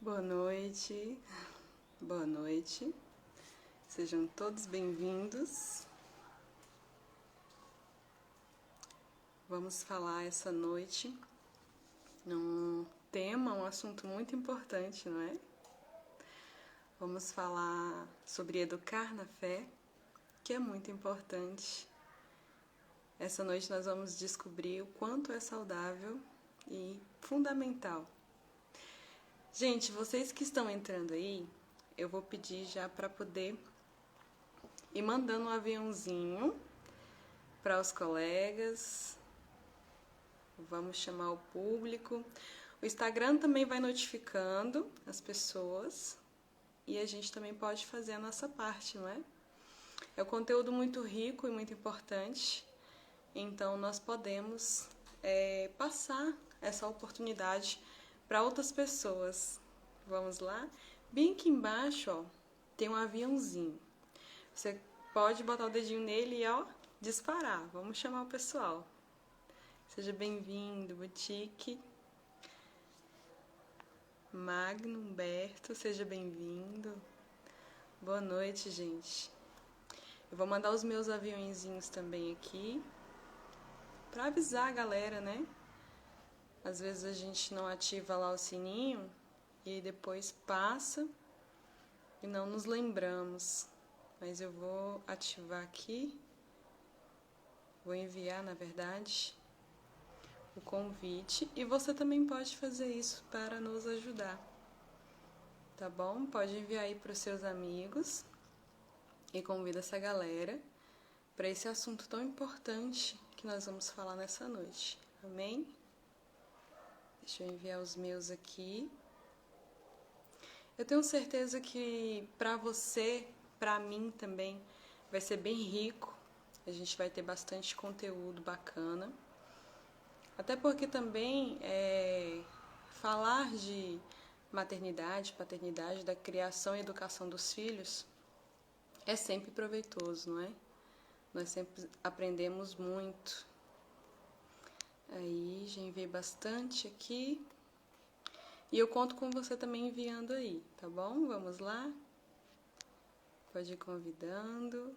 Boa noite, boa noite. Sejam todos bem-vindos. Vamos falar essa noite num tema, um assunto muito importante, não é? Vamos falar sobre educar na fé, que é muito importante. Essa noite nós vamos descobrir o quanto é saudável e fundamental. Gente, vocês que estão entrando aí, eu vou pedir já para poder ir mandando um aviãozinho para os colegas. Vamos chamar o público. O Instagram também vai notificando as pessoas e a gente também pode fazer a nossa parte, não é? É um conteúdo muito rico e muito importante, então nós podemos passar essa oportunidade para outras pessoas. Vamos lá? Bem aqui embaixo, ó, tem um aviãozinho. Você pode botar o dedinho nele e, ó, disparar. Vamos chamar o pessoal. Seja bem-vindo, Boutique. Magno, Humberto, seja bem-vindo. Boa noite, gente. Eu vou mandar os meus aviãozinhos também aqui para avisar a galera, né? Às vezes a gente não ativa lá o sininho e depois passa e não nos lembramos. Mas eu vou ativar aqui, vou enviar, na verdade, o convite e você também pode fazer isso para nos ajudar, tá bom? Pode enviar aí para os seus amigos e convida essa galera para esse assunto tão importante que nós vamos falar nessa noite, amém? Deixa eu enviar os meus aqui. Eu tenho certeza que para você, para mim também, vai ser bem rico. A gente vai ter bastante conteúdo bacana. Até porque também falar de maternidade, paternidade, da criação e educação dos filhos é sempre proveitoso, não é? Nós sempre aprendemos muito. Aí, já enviei bastante aqui. E eu conto com você também enviando aí, tá bom? Vamos lá? Pode ir convidando.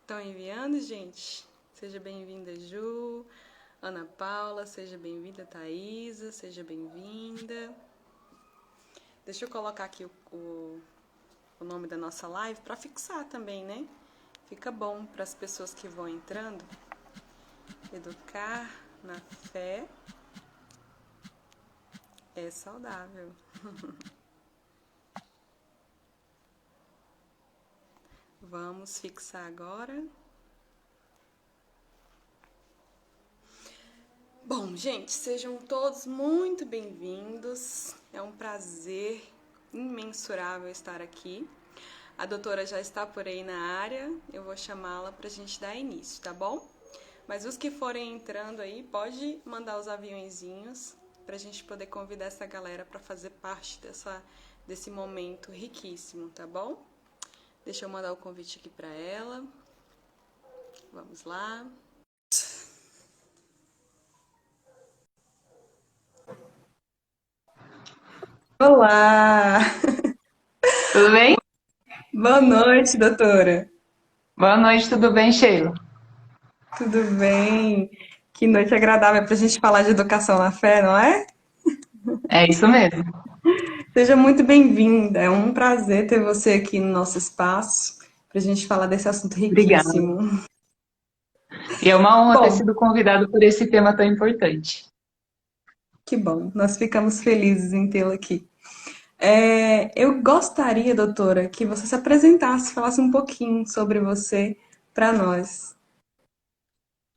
Estão enviando, gente? Seja bem-vinda, Ju. Ana Paula, seja bem-vinda, Thaisa, seja bem-vinda. Deixa eu colocar aqui o nome da nossa live para fixar também, né? Fica bom para as pessoas que vão entrando. Educar na fé é saudável. Vamos fixar agora. Bom, gente, sejam todos muito bem-vindos. É um prazer imensurável estar aqui. A doutora já está por aí na área. Eu vou chamá-la para a gente dar início, tá bom? Mas os que forem entrando aí, pode mandar os aviõezinhos para a gente poder convidar essa galera para fazer parte desse momento riquíssimo, tá bom? Deixa eu mandar o convite aqui para ela. Vamos lá. Olá! Tudo bem? Boa noite, doutora. Boa noite, tudo bem, Sheila? Tudo bem? Que noite agradável para a gente falar de educação na fé, não é? É isso mesmo. Seja muito bem-vinda. É um prazer ter você aqui no nosso espaço para a gente falar desse assunto Obrigada. riquíssimo. E é uma honra ter Bom, sido convidado por esse tema tão importante. que bom. Nós ficamos felizes em tê-la aqui. Eu gostaria, doutora, que você se apresentasse, falasse um pouquinho sobre você para nós.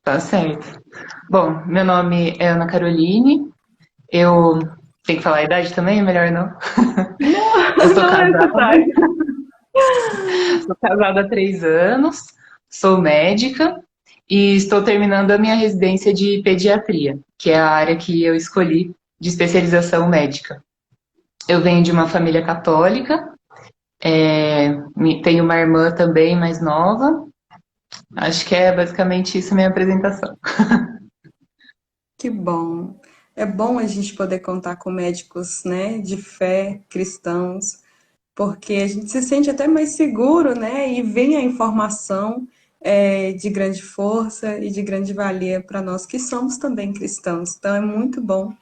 Tá certo. Bom, meu nome é Ana Caroline. Eu tenho que falar a idade também? Melhor não. Eu sou Não é casada, necessário. sou casada há 3 anos, sou médica e estou terminando a minha residência de pediatria, que é a área que eu escolhi de especialização médica. Eu venho de uma família católica, tenho uma irmã também mais nova. Acho que é basicamente isso a minha apresentação. Que bom. É bom a gente poder contar com médicos, né, de fé, cristãos, porque a gente se sente até mais seguro, né? E vem a informação de grande força e de grande valia para nós que somos também cristãos. Então é muito bom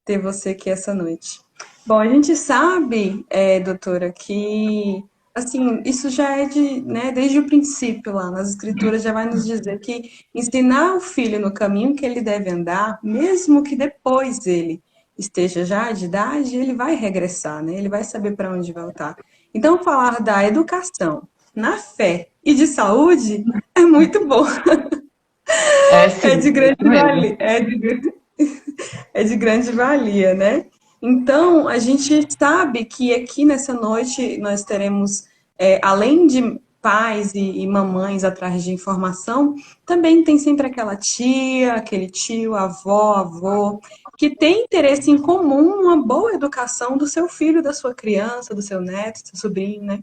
ter você aqui essa noite. Bom, a gente sabe, doutora, que assim isso já é né, desde o princípio lá nas escrituras já vai nos dizer que ensinar o filho no caminho que ele deve andar, mesmo que depois ele esteja já de idade, ele vai regressar, né? Ele vai saber para onde voltar. Então, falar da educação na fé e de saúde é muito bom. É É sim, de é isso grande mesmo. valia, é de grande valia, né? Então, a gente sabe que aqui nessa noite nós teremos, além de pais e mamães atrás de informação, também tem sempre aquela tia, aquele tio, avó, avô, que tem interesse em comum uma boa educação do seu filho, da sua criança, do seu neto, do seu sobrinho, né?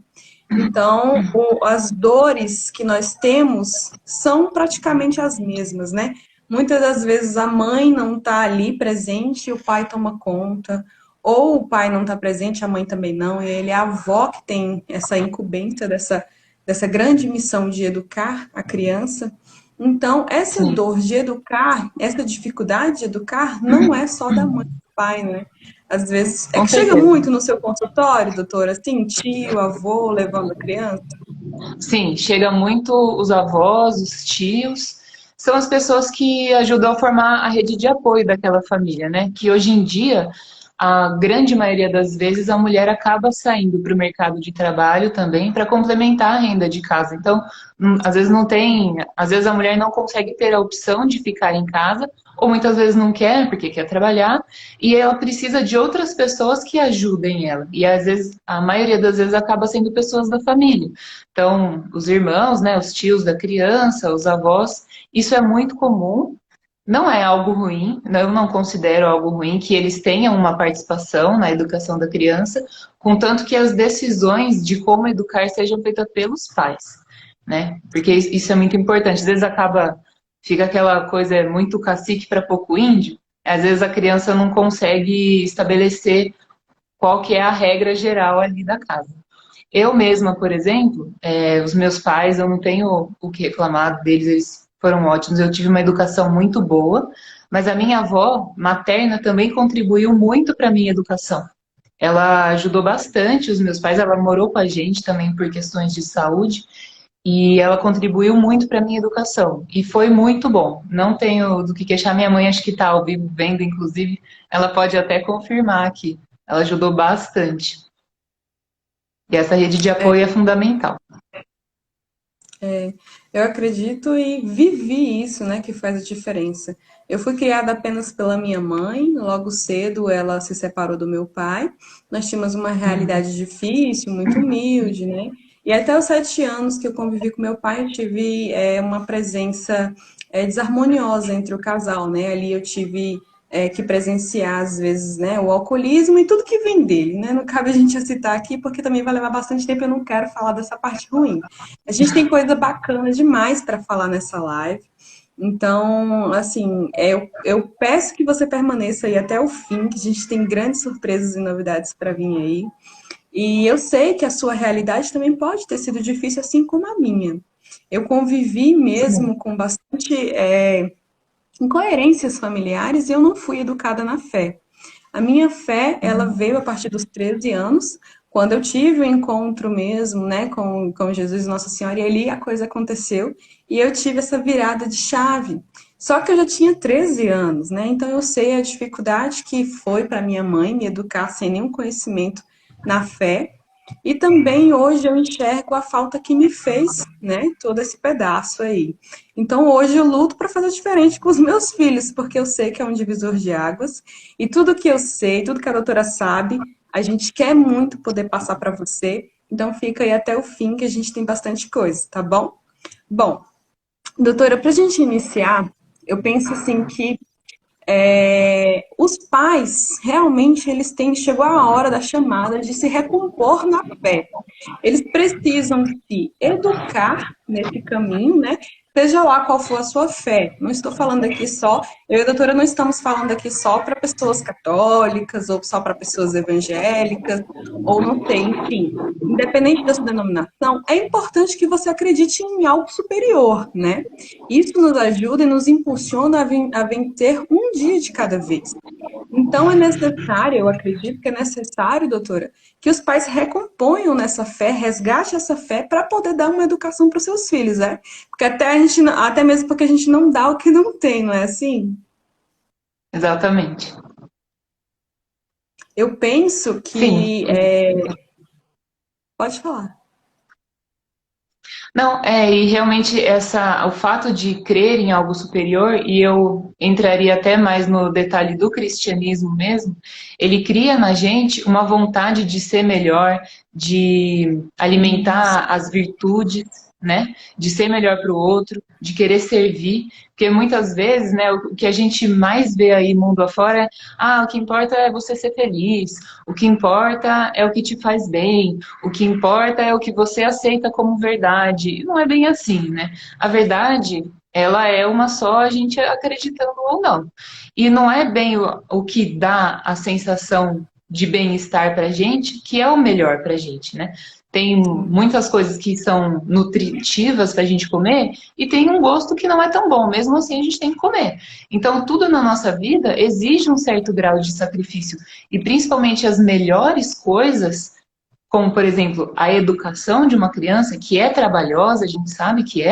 Então, as dores que nós temos são praticamente as mesmas, né? Muitas das vezes a mãe não está ali presente e o pai toma conta, ou o pai não está presente, a mãe também não, e ele é a avó que tem essa incumbência dessa grande missão de educar a criança. Então, essa Sim, dor de educar, essa dificuldade de educar, não é só da mãe e do pai, né? Às vezes, é com que chega certeza. muito no seu consultório, doutora, assim, tio, avô levando a criança. Sim, chega muito os avós, os tios, são as pessoas que ajudam a formar a rede de apoio daquela família, né? Que hoje em dia, a grande maioria das vezes, a mulher acaba saindo para o mercado de trabalho também para complementar a renda de casa. Então, às vezes não tem, às vezes a mulher não consegue ter a opção de ficar em casa, ou muitas vezes não quer porque quer trabalhar, e ela precisa de outras pessoas que ajudem ela. E às vezes, a maioria das vezes acaba sendo pessoas da família. Então, os irmãos, né, os tios da criança, os avós, isso é muito comum. Não é algo ruim, eu não considero algo ruim que eles tenham uma participação na educação da criança, contanto que as decisões de como educar sejam feitas pelos pais, né? Porque isso é muito importante. Às vezes fica aquela coisa muito cacique para pouco índio. Às vezes a criança não consegue estabelecer qual que é a regra geral ali da casa. Eu mesma, por exemplo, os meus pais, eu não tenho o que reclamar deles, eles foram ótimos. Eu tive uma educação muito boa, mas a minha avó materna também contribuiu muito para a minha educação. Ela ajudou bastante os meus pais, ela morou com a gente também por questões de saúde, e ela contribuiu muito para a minha educação. E foi muito bom. Não tenho do que queixar. Minha mãe, acho que está ao vivo vendo, inclusive, ela pode até confirmar aqui. Ela ajudou bastante. E essa rede de apoio é fundamental. Eu acredito e vivi isso, né, que faz a diferença. Eu fui criada apenas pela minha mãe, logo cedo ela se separou do meu pai. Nós tínhamos uma realidade difícil, muito humilde, né? E até os 7 anos que eu convivi com meu pai, eu tive uma presença desarmoniosa entre o casal, né? Ali eu tive que presenciar, às vezes, né, o alcoolismo e tudo que vem dele, né? Não cabe a gente citar aqui, porque também vai levar bastante tempo, eu não quero falar dessa parte ruim. A gente tem coisa bacana demais para falar nessa live. Então, assim, eu peço que você permaneça aí até o fim, que a gente tem grandes surpresas e novidades para vir aí. E eu sei que a sua realidade também pode ter sido difícil, assim como a minha. Eu convivi mesmo com bastante incoerências familiares e eu não fui educada na fé. A minha fé, ela veio a partir dos 13 anos, quando eu tive o encontro mesmo, né, com Jesus e Nossa Senhora, e ali a coisa aconteceu, e eu tive essa virada de chave. Só que eu já tinha 13 anos, né, então eu sei a dificuldade que foi para minha mãe me educar sem nenhum conhecimento na fé, e também hoje eu enxergo a falta que me fez, né, todo esse pedaço aí. Então hoje eu luto para fazer diferente com os meus filhos, porque eu sei que é um divisor de águas, e tudo que eu sei, tudo que a doutora sabe, a gente quer muito poder passar para você. Então fica aí até o fim que a gente tem bastante coisa, tá bom? Bom, doutora, para a gente iniciar, eu penso assim que os pais realmente eles têm, chegou a hora da chamada de se recompor na fé. Eles precisam se educar nesse caminho, né? Seja lá qual for a sua fé. Não estou falando aqui só, eu e a doutora não estamos falando aqui só para pessoas católicas ou só para pessoas evangélicas, ou não sei, enfim. Independente da sua denominação, é importante que você acredite em algo superior, né? Isso nos ajuda e nos impulsiona a vencer um dia de cada vez. Então é necessário, eu acredito que é necessário, doutora, que os pais recomponham nessa fé, resgate essa fé para poder dar uma educação para os seus filhos, né? Porque até a gente, até mesmo porque a gente não dá o que não tem, não é assim? Exatamente. Eu penso Sim. que pode falar. Não, e realmente o fato de crer em algo superior, e eu entraria até mais no detalhe do cristianismo mesmo, ele cria na gente uma vontade de ser melhor, de Isso. alimentar as virtudes, né? De ser melhor para o outro, de querer servir, porque muitas vezes, né, o que a gente mais vê aí mundo afora é, o que importa é você ser feliz, o que importa é o que te faz bem, o que importa é o que você aceita como verdade. Não é bem assim, né? A verdade, ela é uma só, a gente acreditando ou não. E não é bem o que dá a sensação de bem-estar pra gente que é o melhor pra gente, né? Tem muitas coisas que são nutritivas para a gente comer e tem um gosto que não é tão bom. Mesmo assim, a gente tem que comer. Então, tudo na nossa vida exige um certo grau de sacrifício. E principalmente as melhores coisas como, por exemplo, a educação de uma criança, que é trabalhosa, a gente sabe que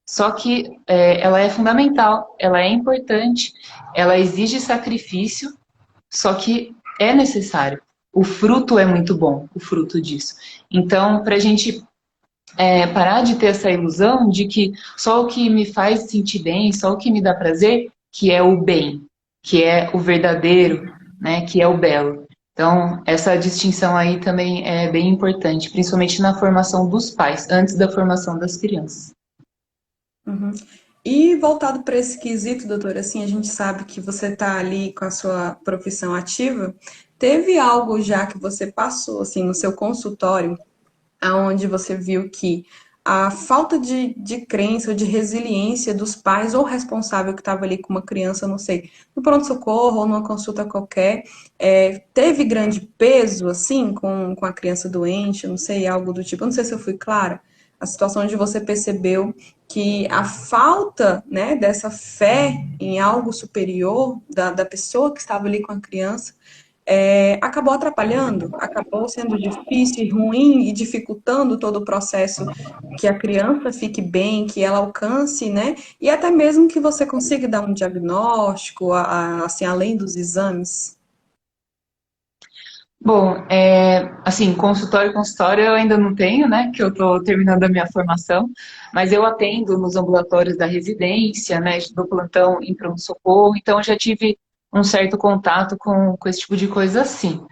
só que ela é fundamental, ela é importante, ela exige sacrifício, só que é necessário. O fruto é muito bom, o fruto disso. Então, para a gente parar de ter essa ilusão de que só o que me faz sentir bem, só o que me dá prazer, que é o bem, que é o verdadeiro, né, que é o belo. Então, essa distinção aí também é bem importante, principalmente na formação dos pais, antes da formação das crianças. Uhum. E voltado para esse quesito, doutora, assim, a gente sabe que você está ali com a sua profissão ativa. Teve algo já que você passou, assim, no seu consultório, aonde você viu que a falta de crença ou de resiliência dos pais ou responsável que estava ali com uma criança, não sei, no pronto-socorro ou numa consulta qualquer, teve grande peso, assim, com a criança doente, não sei, algo do tipo. Eu não sei se eu fui clara. A situação onde você percebeu que a falta, né, dessa fé em algo superior da pessoa que estava ali com a criança acabou atrapalhando, acabou sendo difícil e ruim e dificultando todo o processo que a criança fique bem, que ela alcance, né? E até mesmo que você consiga dar um diagnóstico, assim, além dos exames. Bom, assim, consultório eu ainda não tenho, né, que eu estou terminando a minha formação, mas eu atendo nos ambulatórios da residência, né, do plantão em pronto-socorro, então eu já tive um certo contato com esse tipo de coisa assim.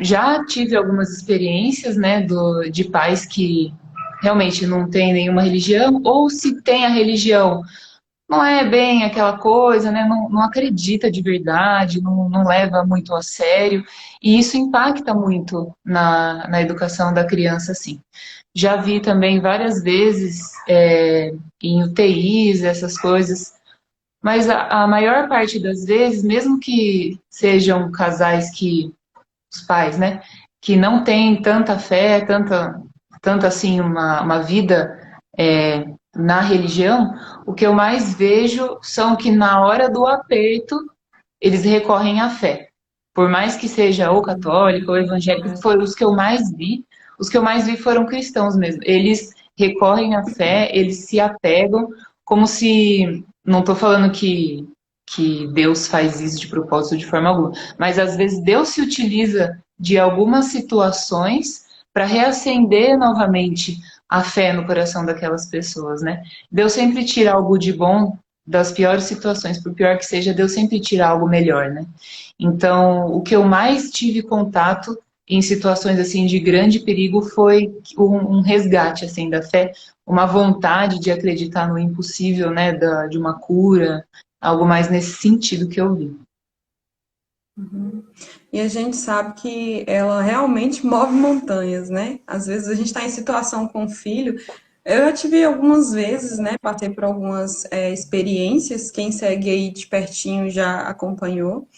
Já tive algumas experiências, né, de pais que realmente não têm nenhuma religião, ou se tem a religião, não é bem aquela coisa, né? Não acredita de verdade, não leva muito a sério, e isso impacta muito na educação da criança, assim. Já vi também várias vezes em UTIs, essas coisas, mas a maior parte das vezes, mesmo que sejam casais que, os pais, né, que não têm tanta fé, tanta assim, uma vida na religião, o que eu mais vejo são que na hora do aperto eles recorrem à fé. Por mais que seja ou católico ou evangélico, foram os que eu mais vi. Os que eu mais vi foram cristãos mesmo. Eles recorrem à fé, eles se apegam, como se. Não estou falando que Deus faz isso de propósito de forma alguma, mas às vezes Deus se utiliza de algumas situações para reacender novamente a fé no coração daquelas pessoas, né? Deus sempre tira algo de bom das piores situações, por pior que seja, Deus sempre tira algo melhor, né? Então, o que eu mais tive contato em situações assim de grande perigo foi um resgate assim da fé, uma vontade de acreditar no impossível, né, de uma cura, algo mais nesse sentido que eu vi. E a gente sabe que ela realmente move montanhas, né? Às vezes a gente está em situação com o filho. Eu já tive algumas vezes, né? Passei por algumas experiências. Quem segue aí de pertinho já acompanhou.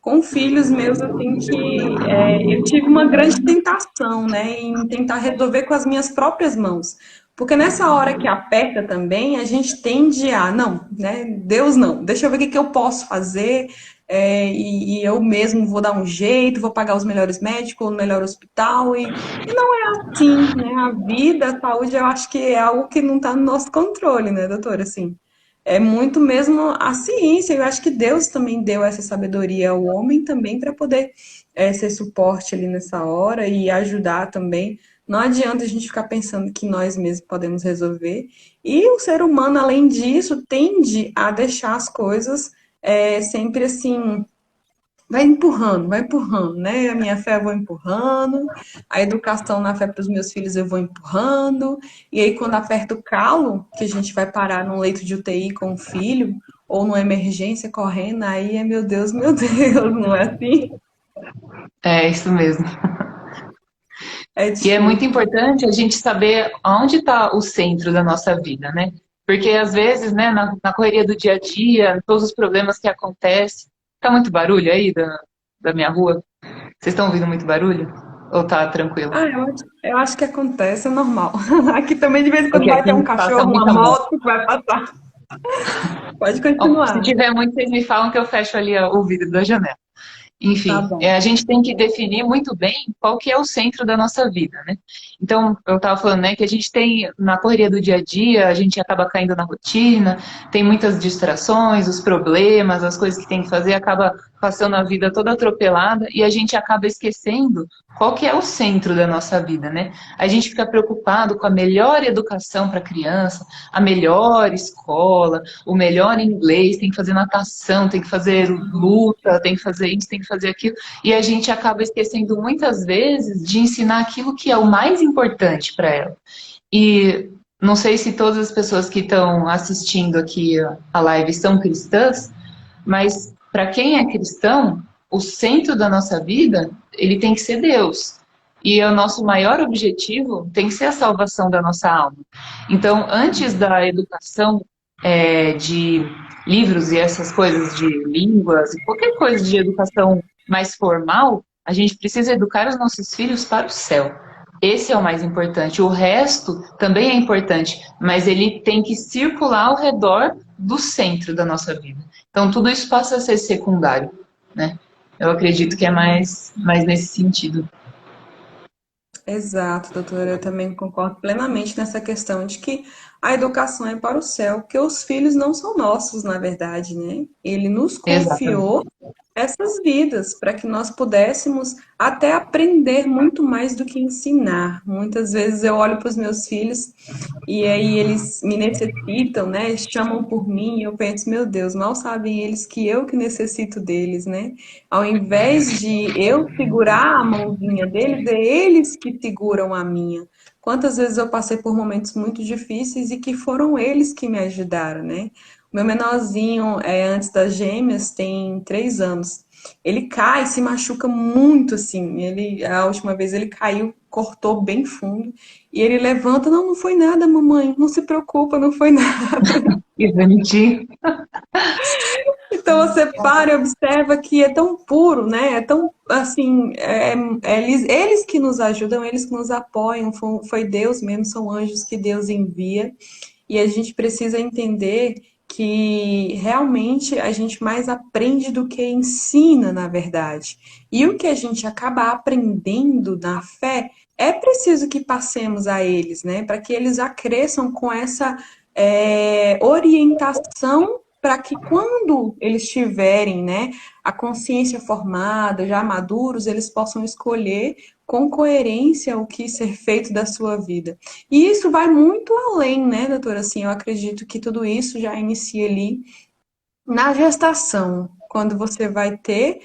Com filhos meus, assim, que eu tive uma grande tentação, né? Em tentar resolver com as minhas próprias mãos. Porque nessa hora que aperta também, a gente tende a, não, né? Deus não, deixa eu ver o que que eu posso fazer, e eu mesmo vou dar um jeito, vou pagar os melhores médicos, o melhor hospital, e não é assim, né? A vida, a saúde, eu acho que é algo que não está no nosso controle, né, doutora? Assim, é muito mesmo a ciência. Eu acho que Deus também deu essa sabedoria ao homem também para poder ser suporte ali nessa hora e ajudar também. Não adianta a gente ficar pensando que nós mesmos podemos resolver. E o ser humano, além disso, tende a deixar as coisas sempre assim, vai empurrando, né? A minha fé eu vou empurrando, a educação na fé para os meus filhos eu vou empurrando, e aí quando aperta o calo, que a gente vai parar num leito de UTI com o filho, ou numa emergência correndo, aí é meu Deus, não é assim? É isso mesmo. É E é muito difícil. importante a gente saber onde está o centro da nossa vida, né? Porque às vezes, né, na correria do dia a dia, todos os problemas que acontecem, tá muito barulho aí da minha rua? Vocês estão ouvindo muito barulho? Ou tá tranquilo? Ah, eu acho que acontece, é normal. Aqui também de vez em quando Porque vai aqui ter um passa cachorro, uma muita moto. moto que vai passar. Pode Ó, se continuar. tiver muito, vocês me falam que eu fecho ali o vidro da janela. Tá Enfim, bom. a gente tem que definir muito bem qual que é o centro da nossa vida, né? Então, eu estava falando, né, que a gente tem, na correria do dia a dia, a gente acaba caindo na rotina, tem muitas distrações, os problemas, as coisas que tem que fazer, acaba passando a vida toda atropelada e a gente acaba esquecendo qual que é o centro da nossa vida, né? A gente fica preocupado com a melhor educação para a criança, a melhor escola, o melhor inglês, tem que fazer natação, tem que fazer luta, tem que fazer isso, tem que fazer aquilo, e a gente acaba esquecendo muitas vezes de ensinar aquilo que é o mais importante para ela. E não sei se todas as pessoas que estão assistindo aqui a live são cristãs, mas para quem é cristão, o centro da nossa vida, ele tem que ser Deus. E o nosso maior objetivo tem que ser a salvação da nossa alma. Então, antes da educação de livros e essas coisas de línguas, qualquer coisa de educação mais formal, a gente precisa educar os nossos filhos para o céu. Esse é o mais importante. O resto também é importante, mas ele tem que circular ao redor do centro da nossa vida. Então, tudo isso passa a ser secundário, né? Eu acredito que é mais nesse sentido. Exato, doutora. Eu também concordo plenamente nessa questão de que a educação é para o céu, porque os filhos não são nossos, na verdade, né? Ele nos Exatamente. confiou essas vidas para que nós pudéssemos até aprender muito mais do que ensinar. Muitas vezes eu olho para os meus filhos e aí eles me necessitam, né? Chamam por mim e eu penso, meu Deus, mal sabem eles que eu que necessito deles, né? Ao invés de eu segurar a mãozinha deles, é eles que seguram a minha. Quantas vezes eu passei por momentos muito difíceis e que foram eles que me ajudaram, né? O meu menorzinho, antes das gêmeas, tem 3 anos. Ele cai, se machuca muito, assim. A última vez ele caiu, cortou bem fundo. E ele levanta, não, não foi nada, mamãe. Não se preocupa, não foi nada. Que bonitinho. Então você para e observa que é tão puro, né? É tão assim, eles que nos ajudam, eles que nos apoiam. Foi Deus mesmo, são anjos que Deus envia. E a gente precisa entender que realmente a gente mais aprende do que ensina, na verdade. E o que a gente acaba aprendendo na fé é preciso que passemos a eles, né? Para que eles acresçam com essa orientação para que quando eles tiverem, né, a consciência formada, já maduros, eles possam escolher com coerência o que ser feito da sua vida. E isso vai muito além, né, doutora? Assim, eu acredito que tudo isso já inicia ali na gestação, quando você vai ter,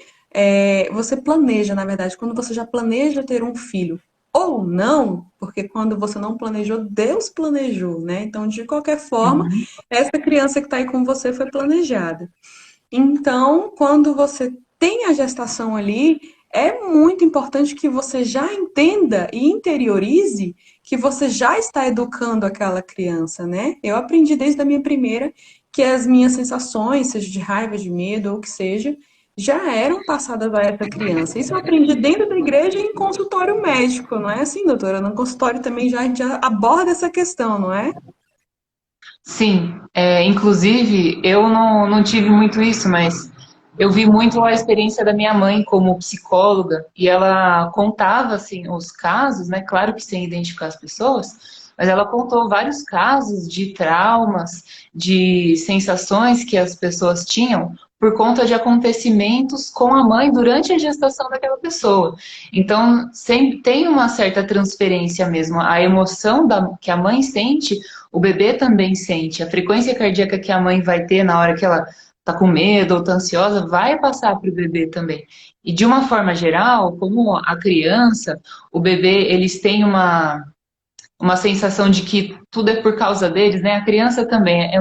você planeja, na verdade, quando você já planeja ter um filho. Ou não, porque quando você não planejou, Deus planejou, né? Então, de qualquer forma, Uhum. essa criança que está aí com você foi planejada. Então, quando você tem a gestação ali, é muito importante que você já entenda e interiorize que você já está educando aquela criança, né? Eu aprendi desde a minha primeira que as minhas sensações, seja de raiva, de medo ou o que seja, já eram passadas a essa criança. Isso eu aprendi dentro da igreja e em consultório médico, não é assim, doutora? No consultório também já, a gente já aborda essa questão, não é? Sim, inclusive eu não tive muito isso, mas eu vi muito a experiência da minha mãe como psicóloga e ela contava assim os casos, né? Claro que sem identificar as pessoas, mas ela contou vários casos de traumas, de sensações que as pessoas tinham por conta de acontecimentos com a mãe durante a gestação daquela pessoa. Então, sempre tem uma certa transferência mesmo. A emoção que a mãe sente o bebê também sente. A frequência cardíaca que a mãe vai ter na hora que ela está com medo ou está ansiosa vai passar para o bebê também. E de uma forma geral, como a criança, o bebê, eles têm uma sensação de que tudo é por causa deles, né? A criança também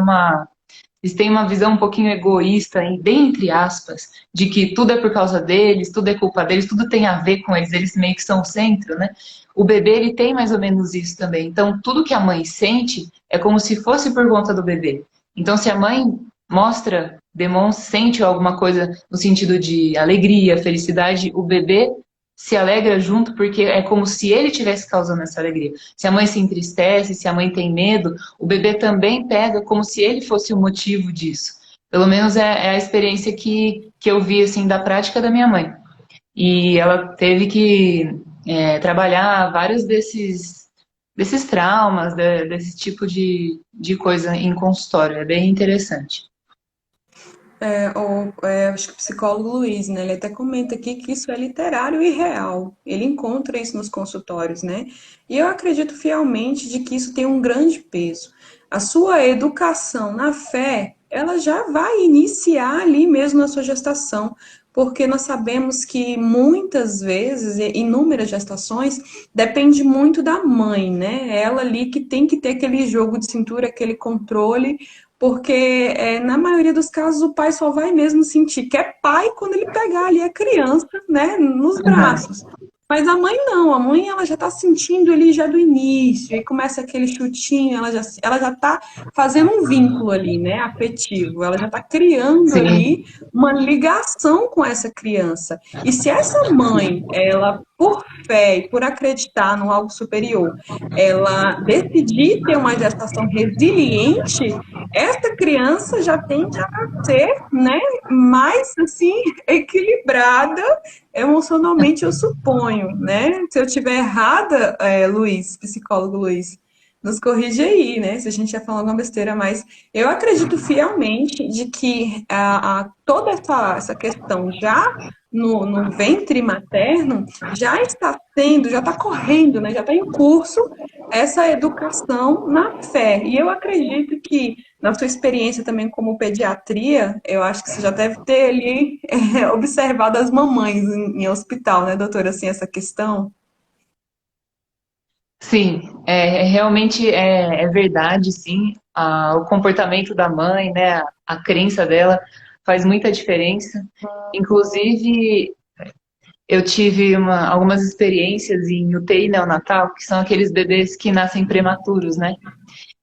eles têm uma visão um pouquinho egoísta, bem entre aspas, de que tudo é por causa deles, tudo é culpa deles, tudo tem a ver com eles, eles meio que são o centro, né? O bebê, ele tem mais ou menos isso também. Então, tudo que a mãe sente é como se fosse por conta do bebê. Então, se a mãe sente alguma coisa no sentido de alegria, felicidade, o bebê se alegra junto porque é como se ele tivesse causando essa alegria. Se a mãe se entristece, se a mãe tem medo, o bebê também pega como se ele fosse o motivo disso. Pelo menos é a experiência que eu vi assim da prática da minha mãe. E ela teve que trabalhar vários desses traumas, desse tipo de coisa em consultório. É bem interessante. Acho que o psicólogo Luiz, né? Ele até comenta aqui que isso é literário e real. Ele encontra isso nos consultórios, né? E eu acredito fielmente de que isso tem um grande peso. A sua educação na fé, ela já vai iniciar ali mesmo na sua gestação, porque nós sabemos que muitas vezes, inúmeras gestações, depende muito da mãe, né? Ela ali que tem que ter aquele jogo de cintura, aquele controle porque na maioria dos casos o pai só vai mesmo sentir que é pai quando ele pegar ali a criança, né, nos Uhum. braços. Mas a mãe não, a mãe ela já está sentindo ali já do início, aí começa aquele chutinho, ela já está fazendo um vínculo ali, né, afetivo, ela já está criando ali Sim, uma ligação com essa criança. E se essa mãe, ela, por fé e por acreditar no algo superior, ela decidir ter uma gestação resiliente, essa criança já tende a ser, né, mais assim equilibrada emocionalmente, eu suponho, né? Se eu tiver errada, Luiz, psicólogo Luiz, nos corrige aí, né? Se a gente já falou alguma besteira, mas eu acredito fielmente de que toda essa questão já no ventre materno já está sendo, já está correndo, né? Já está em curso essa educação na fé. E eu acredito que na sua experiência também como pediatria, eu acho que você já deve ter ali observado as mamães em hospital, né, doutora, assim, essa questão. sim, realmente é verdade, sim. O comportamento da mãe, né, a crença dela faz muita diferença. Inclusive, eu tive algumas experiências em UTI neonatal, que são aqueles bebês que nascem prematuros, né?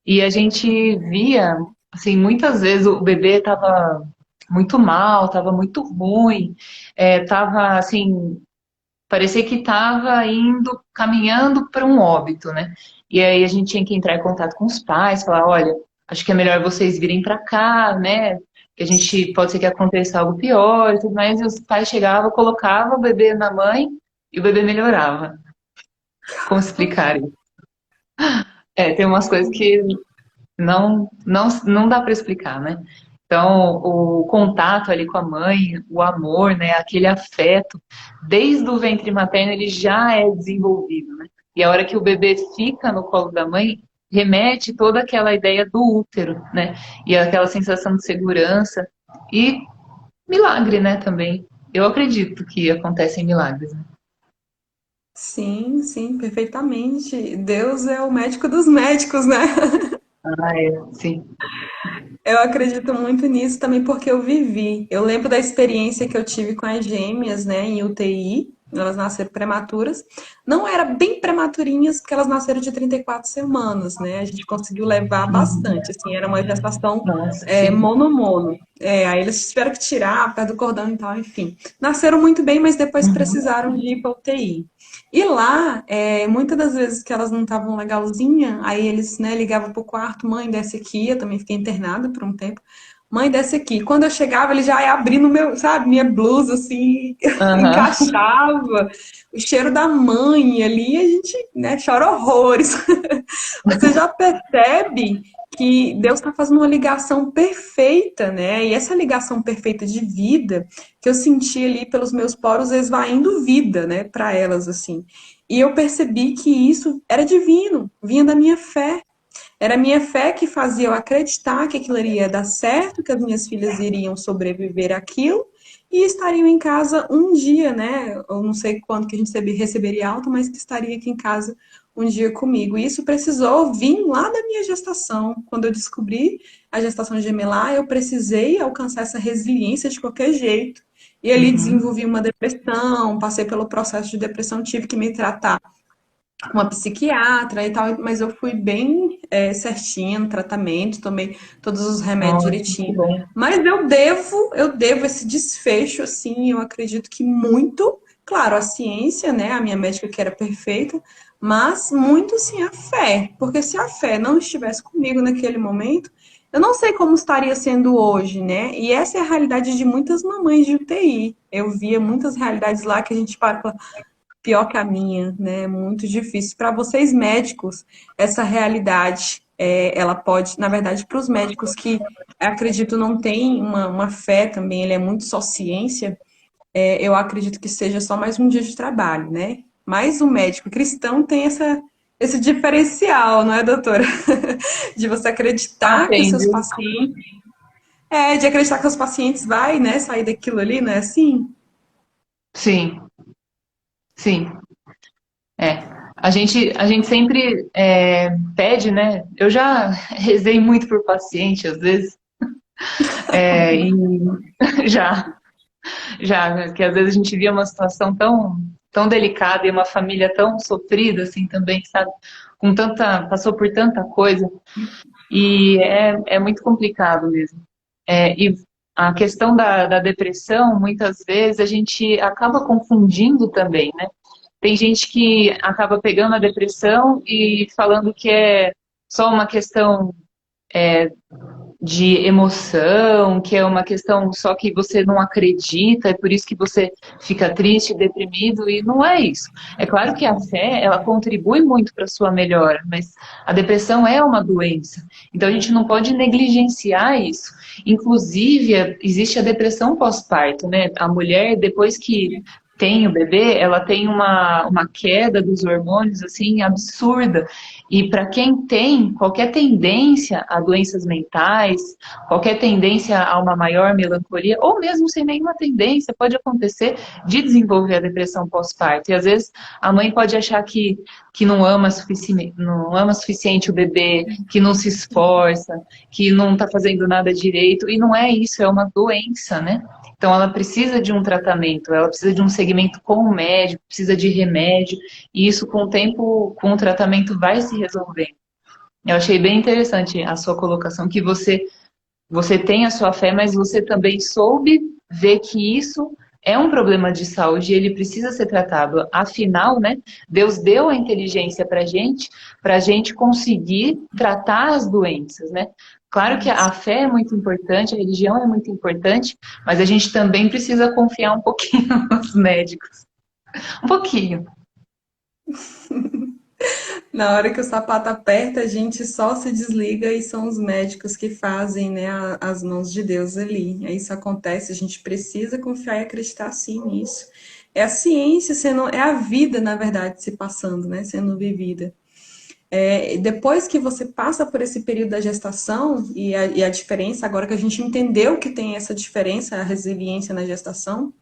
E a gente via, assim, muitas vezes o bebê estava muito mal, estava muito ruim, estava assim, parecia que estava indo, caminhando para um óbito, né? E aí a gente tinha que entrar em contato com os pais, falar, olha, acho que é melhor vocês virem para cá, né? Que a gente pode ser que aconteça algo pior e tudo mais. E os pais chegavam, colocavam o bebê na mãe e o bebê melhorava. Como explicar isso? Tem umas coisas que não dá para explicar, né? Então, o contato ali com a mãe, o amor, né, aquele afeto, desde o ventre materno ele já é desenvolvido, né? E a hora que o bebê fica no colo da mãe, remete toda aquela ideia do útero, né? E aquela sensação de segurança e milagre, né, também. Eu acredito que acontecem milagres, né? Sim, sim, perfeitamente. Deus é o médico dos médicos, né? Sim. Eu acredito muito nisso também porque eu vivi. Eu lembro da experiência que eu tive com as gêmeas, né, em UTI. Elas nasceram prematuras. Não era bem prematurinhas, porque elas nasceram de 34 semanas, né? A gente conseguiu levar Uhum. bastante, assim, era uma gestação Nossa, sim. mono-mono. Aí eles tiveram que tirar perto do cordão e tal, enfim. Nasceram muito bem, mas depois Uhum. precisaram de ir para UTI. E lá, muitas das vezes que elas não estavam legalzinha, aí eles, né, ligavam pro quarto, mãe, desce aqui, eu também fiquei internada por um tempo. Mãe, desce aqui. Quando eu chegava, ele já ia abrindo meu, sabe, minha blusa, assim, Aham. encaixava. O cheiro da mãe ali, a gente, né, chora horrores. Você já percebe que Deus está fazendo uma ligação perfeita, né? E essa ligação perfeita de vida que eu senti ali pelos meus poros esvaindo vida, né, para elas assim. E eu percebi que isso era divino, vinha da minha fé. Era a minha fé que fazia eu acreditar que aquilo iria dar certo, que as minhas filhas iriam sobreviver àquilo e estariam em casa um dia, né? Eu não sei quando que a gente receberia alta, mas que estaria aqui em casa um dia comigo. E isso precisou vir lá da minha gestação. Quando eu descobri a gestação gemelar, eu precisei alcançar essa resiliência de qualquer jeito. E ali Uhum. desenvolvi uma depressão, passei pelo processo de depressão, tive que me tratar uma psiquiatra e tal, mas eu fui bem certinha no tratamento, tomei todos os remédios Nossa, que direitinho. bom. Mas eu devo esse desfecho, assim, eu acredito que muito, claro, a ciência, né, a minha médica que era perfeita, mas muito sim a fé, porque se a fé não estivesse comigo naquele momento, eu não sei como estaria sendo hoje, né? E essa é a realidade de muitas mamães de UTI. Eu via muitas realidades lá que a gente para pior que a minha, né? Muito difícil. Para vocês médicos, essa realidade, ela pode, na verdade, para os médicos que acredito não tem uma fé também, ele é muito só ciência, eu acredito que seja só mais um dia de trabalho, né? Mas o médico cristão tem esse diferencial, não é, doutora? De você Ah, acreditar que os tem, seus viu? pacientes. De acreditar que os pacientes vai, né, sair daquilo ali, não é assim? Sim, sim. É. A gente sempre pede, né? Eu já rezei muito por paciente, às vezes, e já, já, que às vezes a gente via uma situação tão delicada e uma família tão sofrida, assim, também, sabe? Passou por tanta coisa, e é muito complicado mesmo. E a questão da depressão, muitas vezes, a gente acaba confundindo também, né? Tem gente que acaba pegando a depressão e falando que é só uma questão de emoção, que é uma questão só que você não acredita, é por isso que você fica triste, deprimido, e não é isso. É claro que a fé, ela contribui muito para a sua melhora, mas a depressão é uma doença, então a gente não pode negligenciar isso. Inclusive, existe a depressão pós-parto, né? A mulher, depois que tem o bebê, ela tem uma queda dos hormônios, assim, absurda. E para quem tem qualquer tendência a doenças mentais, qualquer tendência a uma maior melancolia, ou mesmo sem nenhuma tendência, pode acontecer de desenvolver a depressão pós-parto. E às vezes a mãe pode achar que não ama suficiente o bebê, que não se esforça, que não está fazendo nada direito, e não é isso, é uma doença, né? Então ela precisa de um tratamento, ela precisa de um segmento com o médico, precisa de remédio, e isso com o tempo, com o tratamento vai se resolvendo. Eu achei bem interessante a sua colocação, que você tem a sua fé, mas você também soube ver que isso é um problema de saúde e ele precisa ser tratado. Afinal, né, Deus deu a inteligência para a gente conseguir tratar as doenças, né? Claro que a fé é muito importante, a religião é muito importante, mas a gente também precisa confiar um pouquinho nos médicos. Um pouquinho. Na hora que o sapato aperta, a gente só se desliga e são os médicos que fazem, né, as mãos de Deus ali. Aí isso acontece, a gente precisa confiar e acreditar sim nisso. É a ciência sendo, é a vida, na verdade, se passando, né, sendo vivida. Depois que você passa por esse período da gestação e a diferença, agora que a gente entendeu que tem essa diferença, a resiliência na gestação,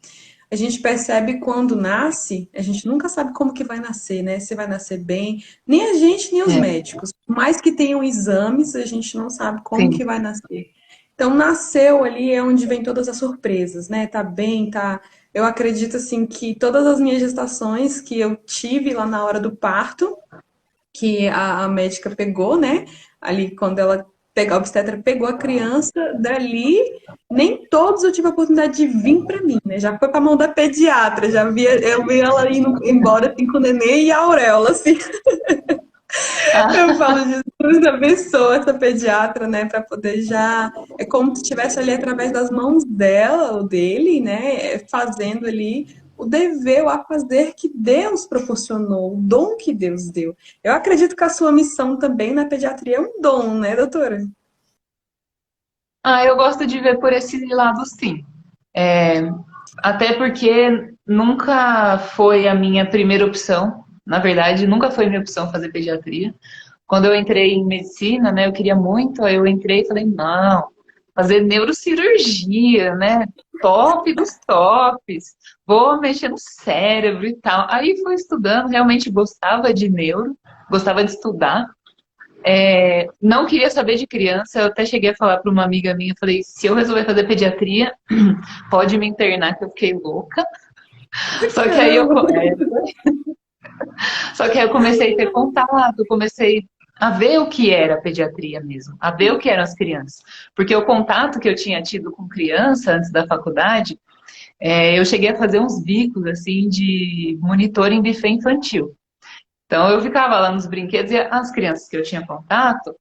a gente percebe quando nasce, a gente nunca sabe como que vai nascer, né? Se vai nascer bem, nem a gente, nem os É, médicos. Por mais que tenham exames, a gente não sabe como sim. que vai nascer. Então, nasceu ali é onde vem todas as surpresas, né? Tá bem, tá Eu acredito, assim, que todas as minhas gestações que eu tive lá na hora do parto, que a médica pegou, né? Ali quando ela pegou, a obstetra pegou a criança, dali nem todos eu tive a oportunidade de vir para mim, né? Já foi para a mão da pediatra, já via, eu vi ela indo embora assim, com o neném e a auréola, assim. Eu Ah, falo, Jesus abençoa essa pediatra, né, para poder já. É como se estivesse ali através das mãos dela ou dele, né, fazendo ali o dever, o a fazer que Deus proporcionou, o dom que Deus deu. Eu acredito que a sua missão também na pediatria é um dom, né, doutora? eu gosto de ver por esse lado, sim. É, até porque nunca foi a minha primeira opção. Na verdade, nunca foi minha opção fazer pediatria. Quando eu entrei em medicina, né, eu queria muito, aí eu entrei e falei, não, fazer neurocirurgia, né? Top dos tops. Vou mexer no cérebro e tal. Aí fui estudando, realmente gostava de neuro, gostava de estudar. Não queria saber de criança, eu até cheguei a falar para uma amiga minha, falei, se eu resolver fazer pediatria, pode me internar que eu fiquei louca. Só que aí eu, Caramba! só que aí eu comecei a ter contato, comecei a ver o que era a pediatria mesmo, a ver o que eram as crianças. Porque o contato que eu tinha tido com criança antes da faculdade, eu cheguei a fazer uns bicos assim de monitor em buffet infantil. Então eu ficava lá nos brinquedos e as crianças que eu tinha contato,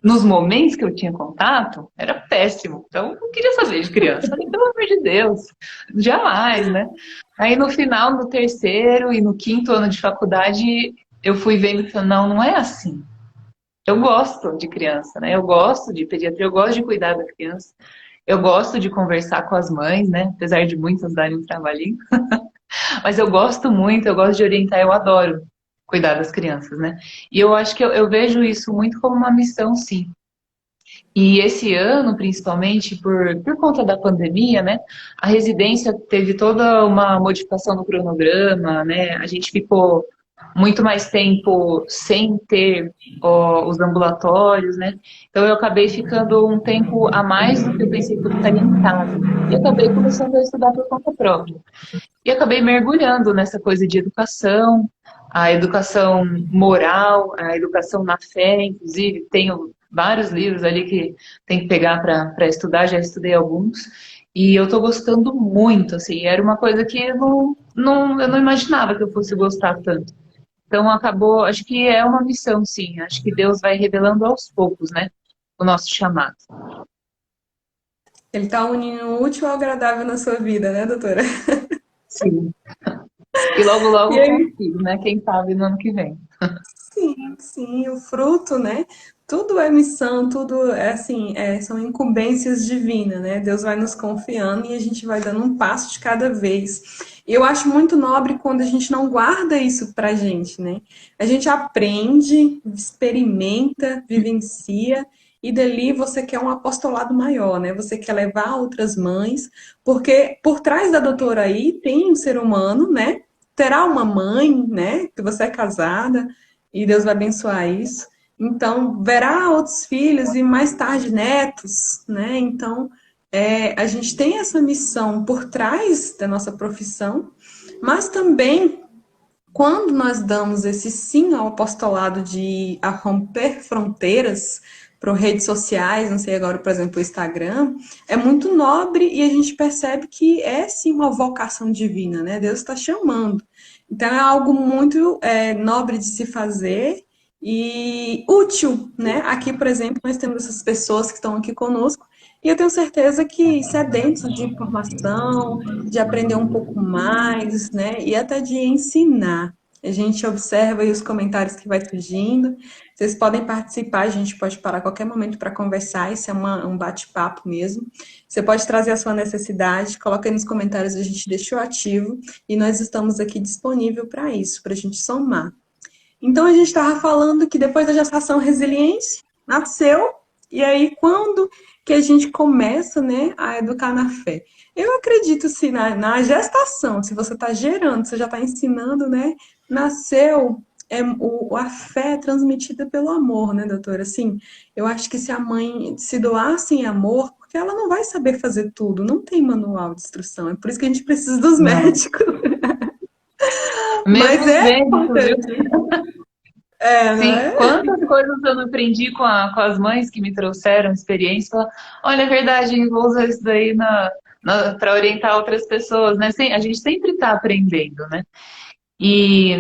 nos momentos que eu tinha contato, era péssimo. Então, eu não queria saber de criança. Falei, pelo amor de Deus, jamais, né? Aí, no final, no terceiro e no quinto ano de faculdade, eu fui vendo que, não, não é assim. Eu gosto de criança, né? Eu gosto de pediatria, eu gosto de cuidar da criança. Eu gosto de conversar com as mães, né? Apesar de muitas darem um trabalhinho. Mas eu gosto muito, eu gosto de orientar, eu adoro cuidar das crianças, né? E eu acho que eu vejo isso muito como uma missão, sim. E esse ano, principalmente por conta da pandemia, né, a residência teve toda uma modificação no cronograma, né, a gente ficou muito mais tempo sem ter os ambulatórios, né, então eu acabei ficando um tempo a mais do que eu pensei que eu ficaria em casa. E acabei começando a estudar por conta própria. E acabei mergulhando nessa coisa de educação, a educação moral, a educação na fé, inclusive tenho vários livros ali que tem que pegar para estudar, já estudei alguns, e eu estou gostando muito, assim, era uma coisa que eu não imaginava que eu fosse gostar tanto. Então acabou, acho que é uma missão, sim, acho que Deus vai revelando aos poucos, né, o nosso chamado. Ele tá unindo o útil ao agradável na sua vida, né, doutora? Sim. E logo, E logo aí, consigo, né, quem sabe no ano que vem. sim, sim, o fruto, né? Tudo é missão, tudo é assim, são incumbências divinas, né? Deus vai nos confiando e a gente vai dando um passo de cada vez. E eu acho muito nobre quando a gente não guarda isso pra gente, né? A gente aprende, experimenta, vivencia, e dali você quer um apostolado maior, né? Você quer levar outras mães, porque por trás da doutora aí tem um ser humano, né? Terá uma mãe, né? Que você é casada e Deus vai abençoar isso. Então, verá outros filhos e mais tarde netos, né? Então, a gente tem essa missão por trás da nossa profissão, mas também quando nós damos esse sim ao apostolado de a romper fronteiras para redes sociais, não sei agora, por exemplo, o Instagram, é muito nobre e a gente percebe que é sim uma vocação divina, né? Deus está chamando. Então é algo muito nobre de se fazer e útil, né? Aqui, por exemplo, nós temos essas pessoas que estão aqui conosco e eu tenho certeza que sedentos de informação, de aprender um pouco mais, né? E até de ensinar. A gente observa aí os comentários que vai surgindo. Vocês podem participar, a gente pode parar a qualquer momento para conversar. Isso é um bate-papo mesmo. Você pode trazer a sua necessidade, coloca aí nos comentários, a gente deixou ativo e nós estamos aqui disponível para isso, para a gente somar. Então a gente estava falando que depois da gestação resiliente nasceu, e aí quando que a gente começa, né, a educar na fé? Eu acredito se na gestação, se você está gerando, você já está ensinando, né? Nasceu a fé é transmitida pelo amor, né, doutora? Assim, eu acho que se a mãe se doasse em amor, porque ela não vai saber fazer tudo, não tem manual de instrução, é por isso que a gente precisa dos Não. médicos. Mesmo Mas os é médicos, viu? importante. É, não Sim, é? quantas coisas eu não aprendi com as mães que me trouxeram experiência. Falaram, olha, é verdade, eu vou usar isso daí para orientar outras pessoas, né? A gente sempre está aprendendo, né? E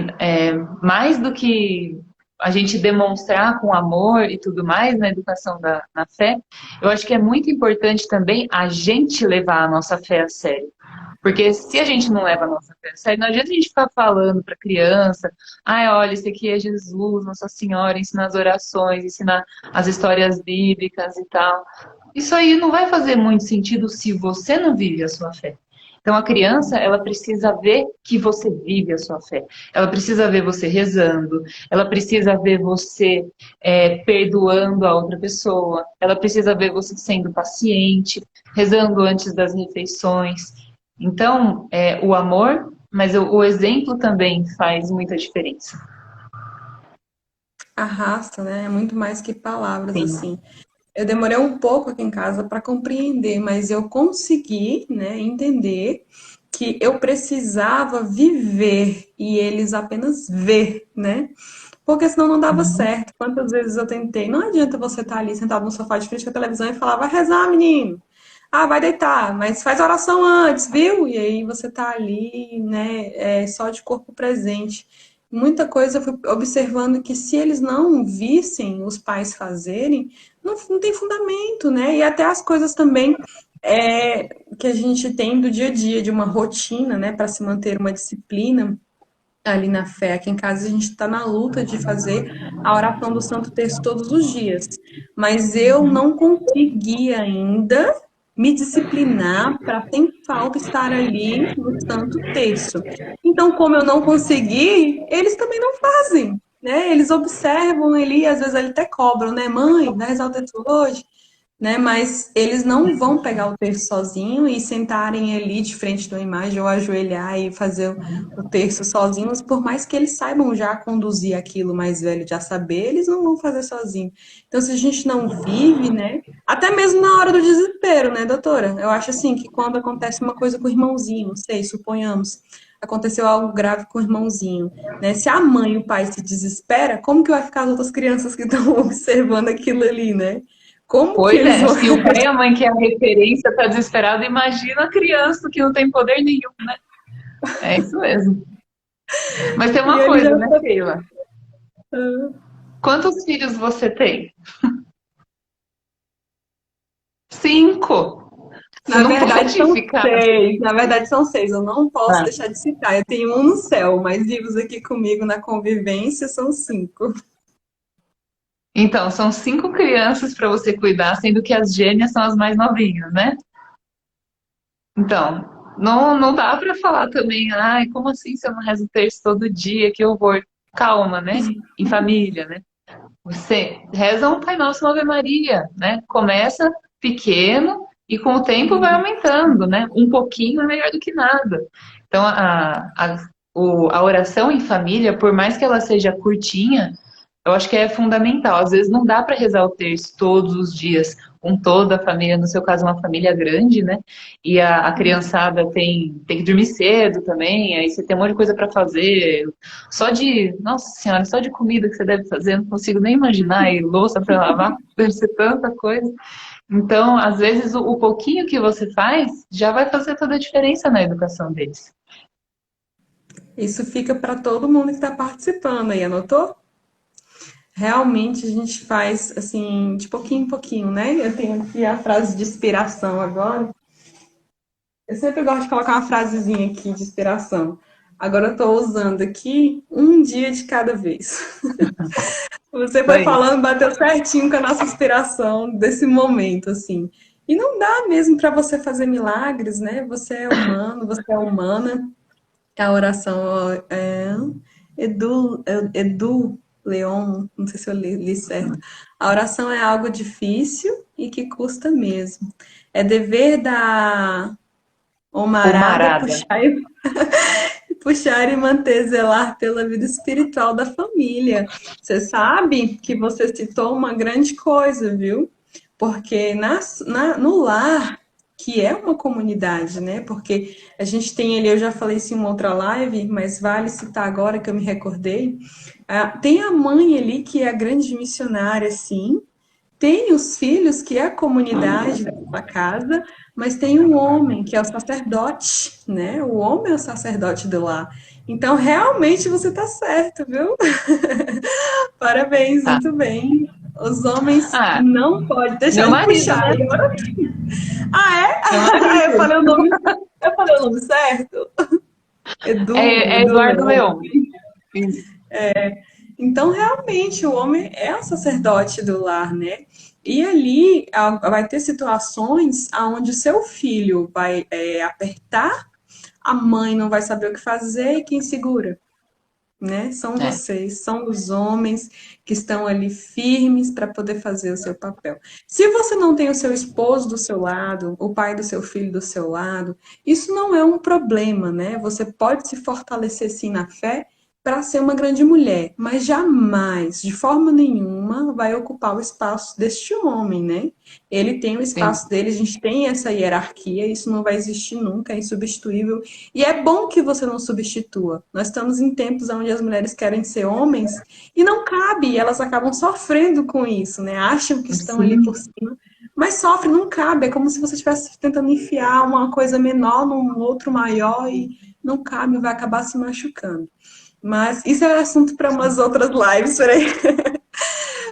mais do que a gente demonstrar com amor e tudo mais na educação na fé, eu acho que é muito importante também a gente levar a nossa fé a sério. Porque se a gente não leva a nossa fé a sério, não adianta a gente ficar falando para criança, ai, olha, esse aqui é Jesus, Nossa Senhora, ensinar as orações, ensinar as histórias bíblicas e tal. Isso aí não vai fazer muito sentido se você não vive a sua fé. Então a criança, ela precisa ver que você vive a sua fé. Ela precisa ver você rezando, ela precisa ver você perdoando a outra pessoa, ela precisa ver você sendo paciente, rezando antes das refeições. Então, o amor, mas o exemplo também faz muita diferença. Arrasta, né? É muito mais que palavras, Sim. assim. Eu demorei um pouco aqui em casa para compreender, mas eu consegui, né, entender que eu precisava viver e eles apenas ver, né? Porque senão não dava Uhum. certo. Quantas vezes eu tentei? Não adianta você estar ali sentado no sofá de frente com a televisão e falar, vai rezar, menino. Ah, vai deitar, mas faz oração antes, viu? E aí você tá ali, né, só de corpo presente. Muita coisa eu fui observando que se eles não vissem os pais fazerem, não tem fundamento, né? E até as coisas também que a gente tem do dia a dia, de uma rotina, né, para se manter uma disciplina ali na fé. Aqui em casa a gente está na luta de fazer a oração do Santo Terço todos os dias, mas eu não consegui ainda me disciplinar para sem falta estar ali no Santo Terço. Então, como eu não consegui, eles também não fazem, né? Eles observam ali, às vezes eles até cobram, né? Mãe, vai rezar o texto hoje? Né? Mas eles não vão pegar o terço sozinho e sentarem ali de frente da imagem ou ajoelhar e fazer o terço sozinhos, por mais que eles saibam já conduzir aquilo mais velho, já saber, eles não vão fazer sozinho. Então, se a gente não vive, né? Até mesmo na hora do desespero, né, doutora? Eu acho assim que quando acontece uma coisa com o irmãozinho, não sei, suponhamos, aconteceu algo grave com o irmãozinho, né? Se a mãe e o pai se desespera, como que vai ficar as outras crianças que estão observando aquilo ali, né? Como que Pois eles é, vão. se o pai e a mãe que é a referência está desesperado, imagina a criança que não tem poder nenhum, né? É isso mesmo. Mas tem E uma ele coisa, já né, tá. Sheila? Quantos filhos você tem? 5. Você Na não verdade, pode são ficar. 6. Na verdade, são 6. Eu não posso Ah, deixar de citar. Eu tenho um no céu, mas vivos aqui comigo na convivência são 5. então, são 5 crianças para você cuidar, sendo que as gêmeas são as mais novinhas, né? Então, não dá para falar também, ai, como assim você não reza o terço todo dia, que horror. Calma, né? Em família, né? Você reza um Pai Nosso, uma Ave Maria, né? Começa pequeno e com o tempo vai aumentando, né? Um pouquinho é melhor do que nada. Então, a oração em família, por mais que ela seja curtinha, eu acho que é fundamental. Às vezes não dá para rezar o terço todos os dias com toda a família, no seu caso, uma família grande, né? E a criançada tem que dormir cedo também, aí você tem um monte de coisa para fazer. Nossa Senhora, só de comida que você deve fazer, eu não consigo nem imaginar, e louça para lavar, deve ser tanta coisa. Então, às vezes, o pouquinho que você faz já vai fazer toda a diferença na educação deles. Isso fica para todo mundo que está participando aí, anotou? Realmente a gente faz assim, de pouquinho em pouquinho, né? Eu tenho aqui a frase de inspiração agora. Eu sempre gosto de colocar uma frasezinha aqui de inspiração. Agora eu estou usando aqui um dia de cada vez. Você Isso foi aí. falando, bateu certinho com a nossa inspiração desse momento, assim. E não dá mesmo para você fazer milagres, né? Você é humano, você é humana. A oração é Edu Leon, não sei se eu li certo. A oração é algo difícil e que custa mesmo. É dever da Omarada Humarada. puxar e manter, zelar pela vida espiritual da família. Você sabe que você citou uma grande coisa, viu? Porque no lar, que é uma comunidade, né? Porque a gente tem ali, eu já falei isso em uma outra live, mas vale citar agora que eu me recordei. Tem a mãe ali que é a grande missionária, sim. Tem os filhos, que é a comunidade da sua casa, mas tem um homem, que é o sacerdote, né? O homem é o sacerdote do lar. Então, realmente você está certo, viu? Parabéns, Tá. muito bem. Os homens Ah, não podem deixar meu de marido, puxar. né? Ah, é? Meu Ah, eu marido. falei o nome, eu falei o nome certo? É Edu Eduardo Leão. Leão. Isso. Então, realmente, o homem é o sacerdote do lar, né? E ali vai ter situações onde o seu filho vai apertar, a mãe não vai saber o que fazer e quem segura, né? São É. vocês, são os homens que estão ali firmes para poder fazer o seu papel. Se você não tem o seu esposo do seu lado, o pai do seu filho do seu lado, isso não é um problema, né? Você pode se fortalecer sim na fé para ser uma grande mulher, mas jamais, de forma nenhuma, vai ocupar o espaço deste homem, né? Ele tem o Sim. espaço dele, a gente tem essa hierarquia, isso não vai existir nunca, é insubstituível. E é bom que você não substitua. Nós estamos em tempos onde as mulheres querem ser homens e não cabe, e elas acabam sofrendo com isso, né? Acham que estão ali por Sim. cima, mas sofre, não cabe. É como se você estivesse tentando enfiar uma coisa menor num outro maior e não cabe, vai acabar se machucando. Mas isso é assunto para umas outras lives, peraí.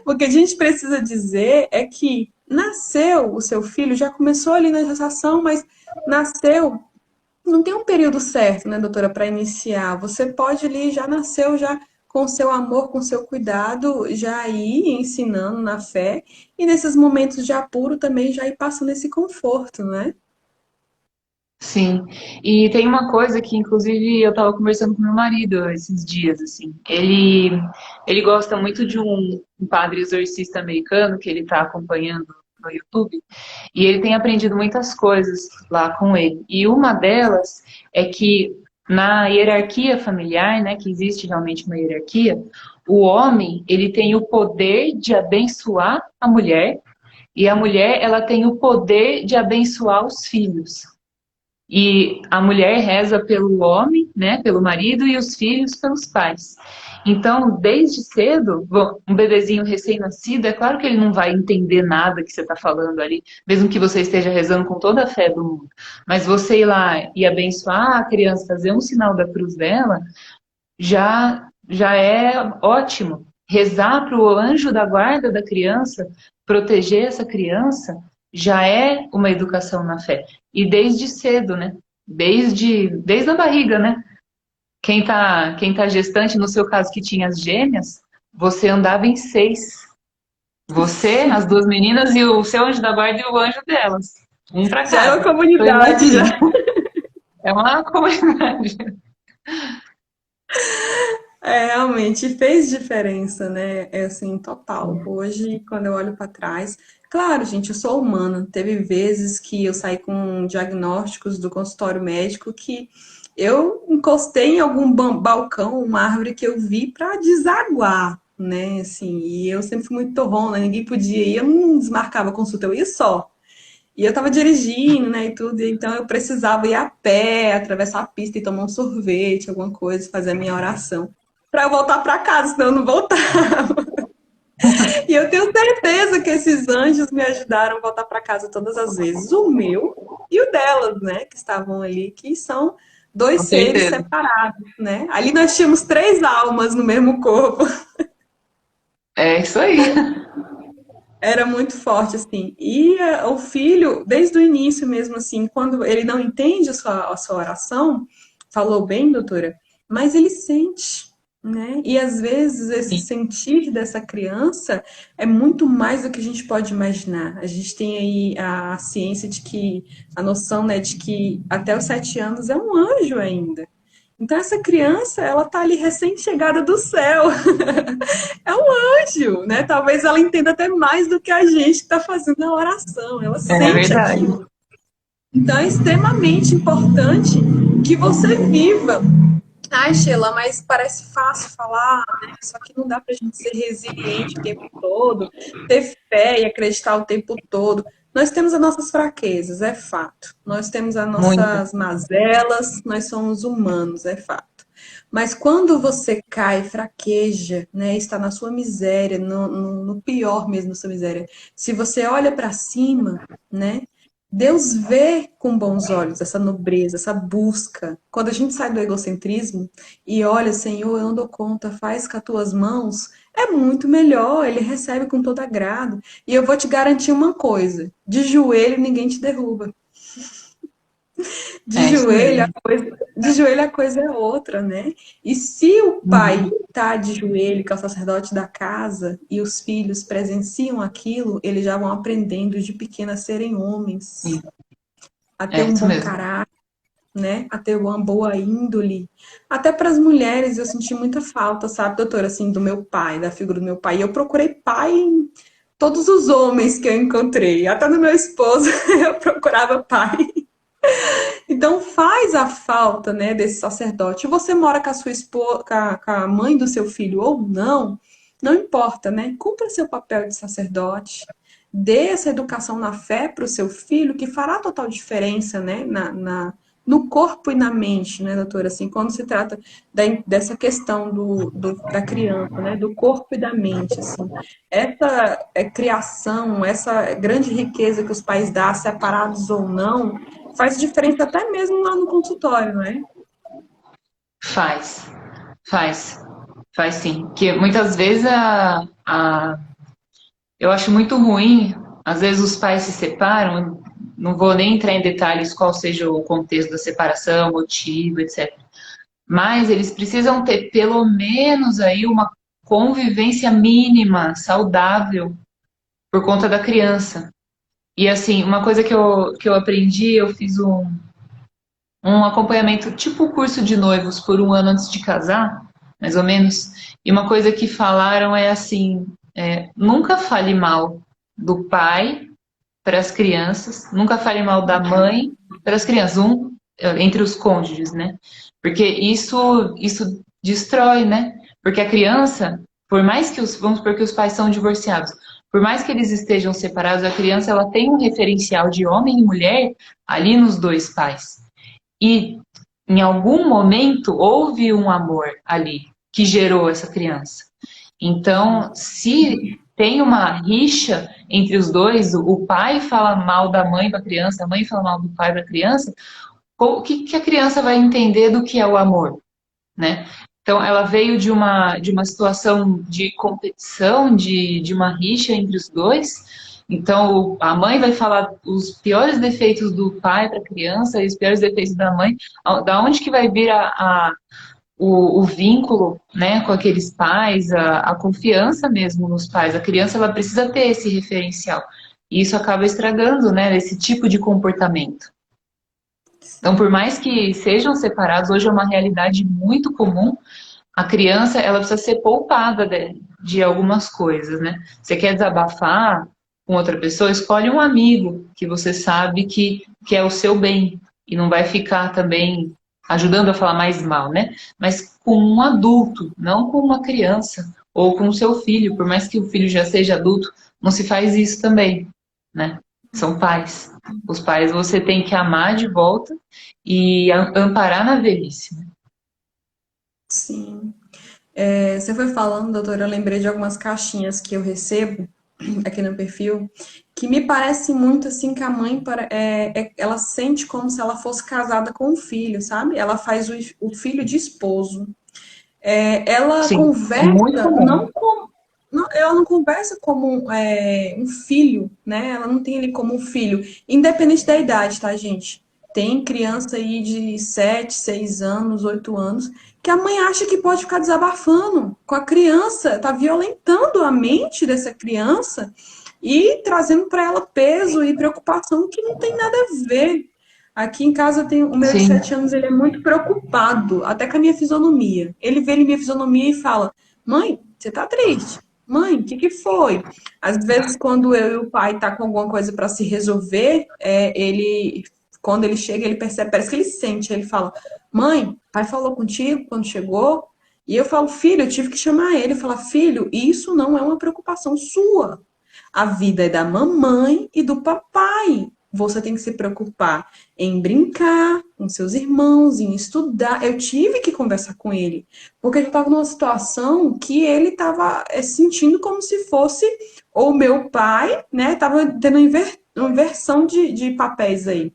O que a gente precisa dizer é que nasceu o seu filho, já começou ali na gestação, mas nasceu, não tem um período certo, né, doutora, para iniciar. Você pode ali, já nasceu, já com seu amor, com seu cuidado, já ir ensinando na fé, e nesses momentos de apuro também já ir passando esse conforto, né? Sim. E tem uma coisa que, inclusive, eu estava conversando com meu marido esses dias, assim. Ele gosta muito de um padre exorcista americano que ele está acompanhando no YouTube, e ele tem aprendido muitas coisas lá com ele. E uma delas é que na hierarquia familiar, né, que existe realmente uma hierarquia, o homem, ele tem o poder de abençoar a mulher, e a mulher, ela tem o poder de abençoar os filhos. E a mulher reza pelo homem, né, pelo marido, e os filhos pelos pais. Então, desde cedo, um bebezinho recém-nascido, é claro que ele não vai entender nada que você está falando ali, mesmo que você esteja rezando com toda a fé do mundo. Mas você ir lá e abençoar a criança, fazer um sinal da cruz dela, já é ótimo. Rezar para o anjo da guarda da criança, proteger essa criança, já é uma educação na fé. E desde cedo, né? Desde a barriga, né? Quem tá gestante, no seu caso que tinha as gêmeas, você andava em 6. Você, as duas meninas e o seu anjo da guarda e o anjo delas. Um para Já é uma cada. Então comunidade, já. imagina, é uma comunidade. Realmente fez diferença, né? É assim, total. Hoje, quando eu olho para trás, claro, gente, eu sou humana. Teve vezes que eu saí com diagnósticos do consultório médico que eu encostei em algum balcão, uma árvore que eu vi para desaguar, né? Assim, e eu sempre fui muito torrona, ninguém podia ir, eu não desmarcava consulta, eu ia só. E eu tava dirigindo, né, e tudo, então eu precisava ir a pé, atravessar a pista e tomar um sorvete, alguma coisa, fazer a minha oração, para eu voltar para casa, senão eu não voltava. E eu tenho certeza que esses anjos me ajudaram a voltar para casa todas as vezes, o meu e o delas, né, que estavam ali, que são dois Com seres certeza. separados, né? Ali nós tínhamos três almas no mesmo corpo. É isso aí. Era muito forte, assim. E o filho, desde o início mesmo, assim, quando ele não entende a sua oração, falou bem, doutora, mas ele sente, né? E às vezes esse sentir dessa criança é muito mais do que a gente pode imaginar. A gente tem aí a ciência de que, a noção, né, de que até os 7 anos é um anjo ainda. Então essa criança, ela tá ali recém-chegada do céu. É um anjo, né? Talvez ela entenda até mais do que a gente que está fazendo a oração. Ela É sente verdade. aquilo. Então é extremamente importante que você viva Ai, Sheila, mas parece fácil falar, né? Só que não dá pra gente ser resiliente o tempo todo, ter fé e acreditar o tempo todo. Nós temos as nossas fraquezas, é fato. Nós temos as Muito. nossas mazelas, nós somos humanos, é fato. Mas quando você cai, fraqueja, né? Está na sua miséria, no pior mesmo da sua miséria. Se você olha para cima, né? Deus vê com bons olhos essa nobreza, essa busca. Quando a gente sai do egocentrismo e olha, Senhor, eu não dou conta, faz com as tuas mãos, é muito melhor, ele recebe com todo agrado. E eu vou te garantir uma coisa: de joelho ninguém te derruba. De É isso joelho, mesmo. de joelho a coisa é outra, né? E se o pai Uhum. tá de joelho, que é o sacerdote da casa, e os filhos presenciam aquilo, eles já vão aprendendo de pequeno a serem homens, Sim, a ter é um isso bom mesmo. caráter, né? A ter uma boa índole. Até para as mulheres eu senti muita falta, sabe, doutora, assim, do meu pai, da figura do meu pai. E eu procurei pai em todos os homens que eu encontrei, até no meu esposo eu procurava pai. Então faz a falta, né, desse sacerdote. Você mora com a sua esposa, com a mãe do seu filho ou não, não importa, né? Cumpra seu papel de sacerdote. Dê essa educação na fé para o seu filho, que fará total diferença, né, no corpo e na mente, né, doutora? Assim, quando se trata dessa questão da criança, né, do corpo e da mente, assim. Essa criação, essa grande riqueza que os pais dão, separados ou não, faz diferença até mesmo lá no consultório, não é? Faz, faz, faz sim. Porque muitas vezes eu acho muito ruim, às vezes os pais se separam, não vou nem entrar em detalhes qual seja o contexto da separação, motivo, etc. Mas eles precisam ter pelo menos aí uma convivência mínima, saudável, por conta da criança. E assim, uma coisa que eu aprendi, eu fiz um acompanhamento, tipo curso de noivos, por um ano antes de casar, mais ou menos. E uma coisa que falaram é assim: nunca fale mal do pai para as crianças, nunca fale mal da mãe para as crianças, entre os cônjuges, né? Porque isso destrói, né? Porque a criança, por mais que vamos supor que os pais são divorciados, por mais que eles estejam separados, a criança ela tem um referencial de homem e mulher ali nos dois pais. E em algum momento houve um amor ali que gerou essa criança. Então, se tem uma rixa entre os dois, o pai fala mal da mãe para a criança, a mãe fala mal do pai para a criança, o que, que a criança vai entender do que é o amor, né? Então, ela veio de uma situação de competição, de uma rixa entre os dois. Então, a mãe vai falar os piores defeitos do pai para a criança e os piores defeitos da mãe. Da onde que vai vir o vínculo, né, com aqueles pais, a confiança mesmo nos pais? A criança ela precisa ter esse referencial. E isso acaba estragando, né, esse tipo de comportamento. Então, por mais que sejam separados, hoje é uma realidade muito comum. A criança, ela precisa ser poupada de algumas coisas, né? Você quer desabafar com outra pessoa, escolhe um amigo que você sabe que é o seu bem e não vai ficar também ajudando a falar mais mal, né? Mas com um adulto, não com uma criança ou com o seu filho, por mais que o filho já seja adulto, não se faz isso também, né? São pais. Os pais você tem que amar de volta e amparar na velhice, né? Sim. Você foi falando, doutora, eu lembrei de algumas caixinhas que eu recebo aqui no perfil, que me parece muito assim que a mãe, ela sente como se ela fosse casada com o filho, sabe? Ela faz o filho de esposo. Ela Sim, é muito conversa comum. não como. Não, ela não conversa como um filho, né? Ela não tem ele como um filho, independente da idade, tá, gente? Tem criança aí de 7, 6 anos, 8 anos, que a mãe acha que pode ficar desabafando com a criança, tá violentando a mente dessa criança e trazendo para ela peso e preocupação que não tem nada a ver. Aqui em casa tem o meu de Sim, 7 anos, ele é muito preocupado, até com a minha fisionomia. Ele vê minha fisionomia e fala: Mãe, você tá triste? Mãe, o que foi? Às vezes, quando eu e o pai tá com alguma coisa para se resolver, ele quando ele chega, ele percebe, parece que ele sente, ele fala, mãe, pai falou contigo quando chegou? E eu falo, filho, eu tive que chamar ele e falar, filho, isso não é uma preocupação sua. A vida é da mamãe e do papai. Você tem que se preocupar em brincar com seus irmãos, em estudar. Eu tive que conversar com ele, porque ele estava numa situação que ele estava sentindo como se fosse o meu pai, né? Estava tendo uma inversão de papéis aí.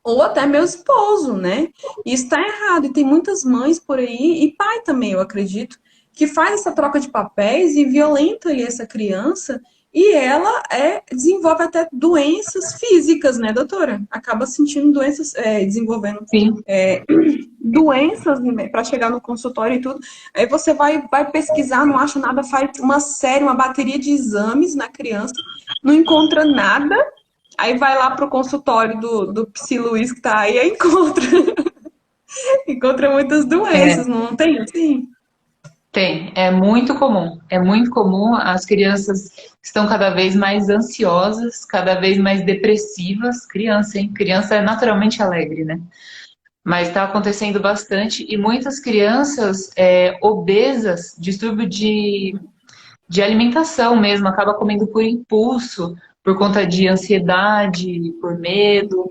Ou até meu esposo, né? Isso está errado. E tem muitas mães por aí, e pai também, eu acredito, que faz essa troca de papéis e violenta ali essa criança, e ela desenvolve até doenças físicas, né, doutora? Acaba sentindo doenças, desenvolvendo Sim. doenças para chegar no consultório e tudo. Aí você vai pesquisar, não acha nada, faz uma série, uma bateria de exames na criança, não encontra nada. Aí vai lá pro consultório do Psi Luiz que tá aí, aí encontra muitas É, doenças, não tem assim? tem, é muito comum. É muito comum. As crianças estão cada vez mais ansiosas, cada vez mais depressivas. Criança, hein? Criança é naturalmente alegre, né? Mas está acontecendo bastante. E muitas crianças obesas, distúrbio de alimentação mesmo, acaba comendo por impulso, por conta de ansiedade, por medo.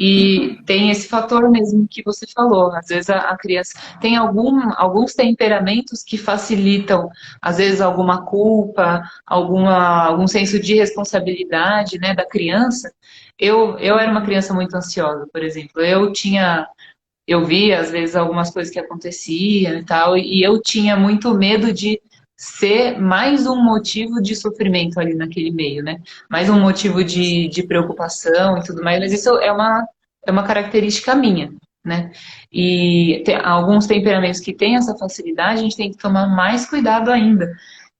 E tem esse fator mesmo que você falou. Às vezes a criança tem alguns temperamentos que facilitam, às vezes, alguma culpa, algum senso de responsabilidade, né, da criança. Eu era uma criança muito ansiosa, por exemplo. Eu via, às vezes, algumas coisas que aconteciam e tal, e eu tinha muito medo de ser mais um motivo de sofrimento ali naquele meio, né? Mais um motivo de preocupação e tudo mais, mas isso é uma característica minha, né? E tem alguns temperamentos que têm essa facilidade, a gente tem que tomar mais cuidado ainda.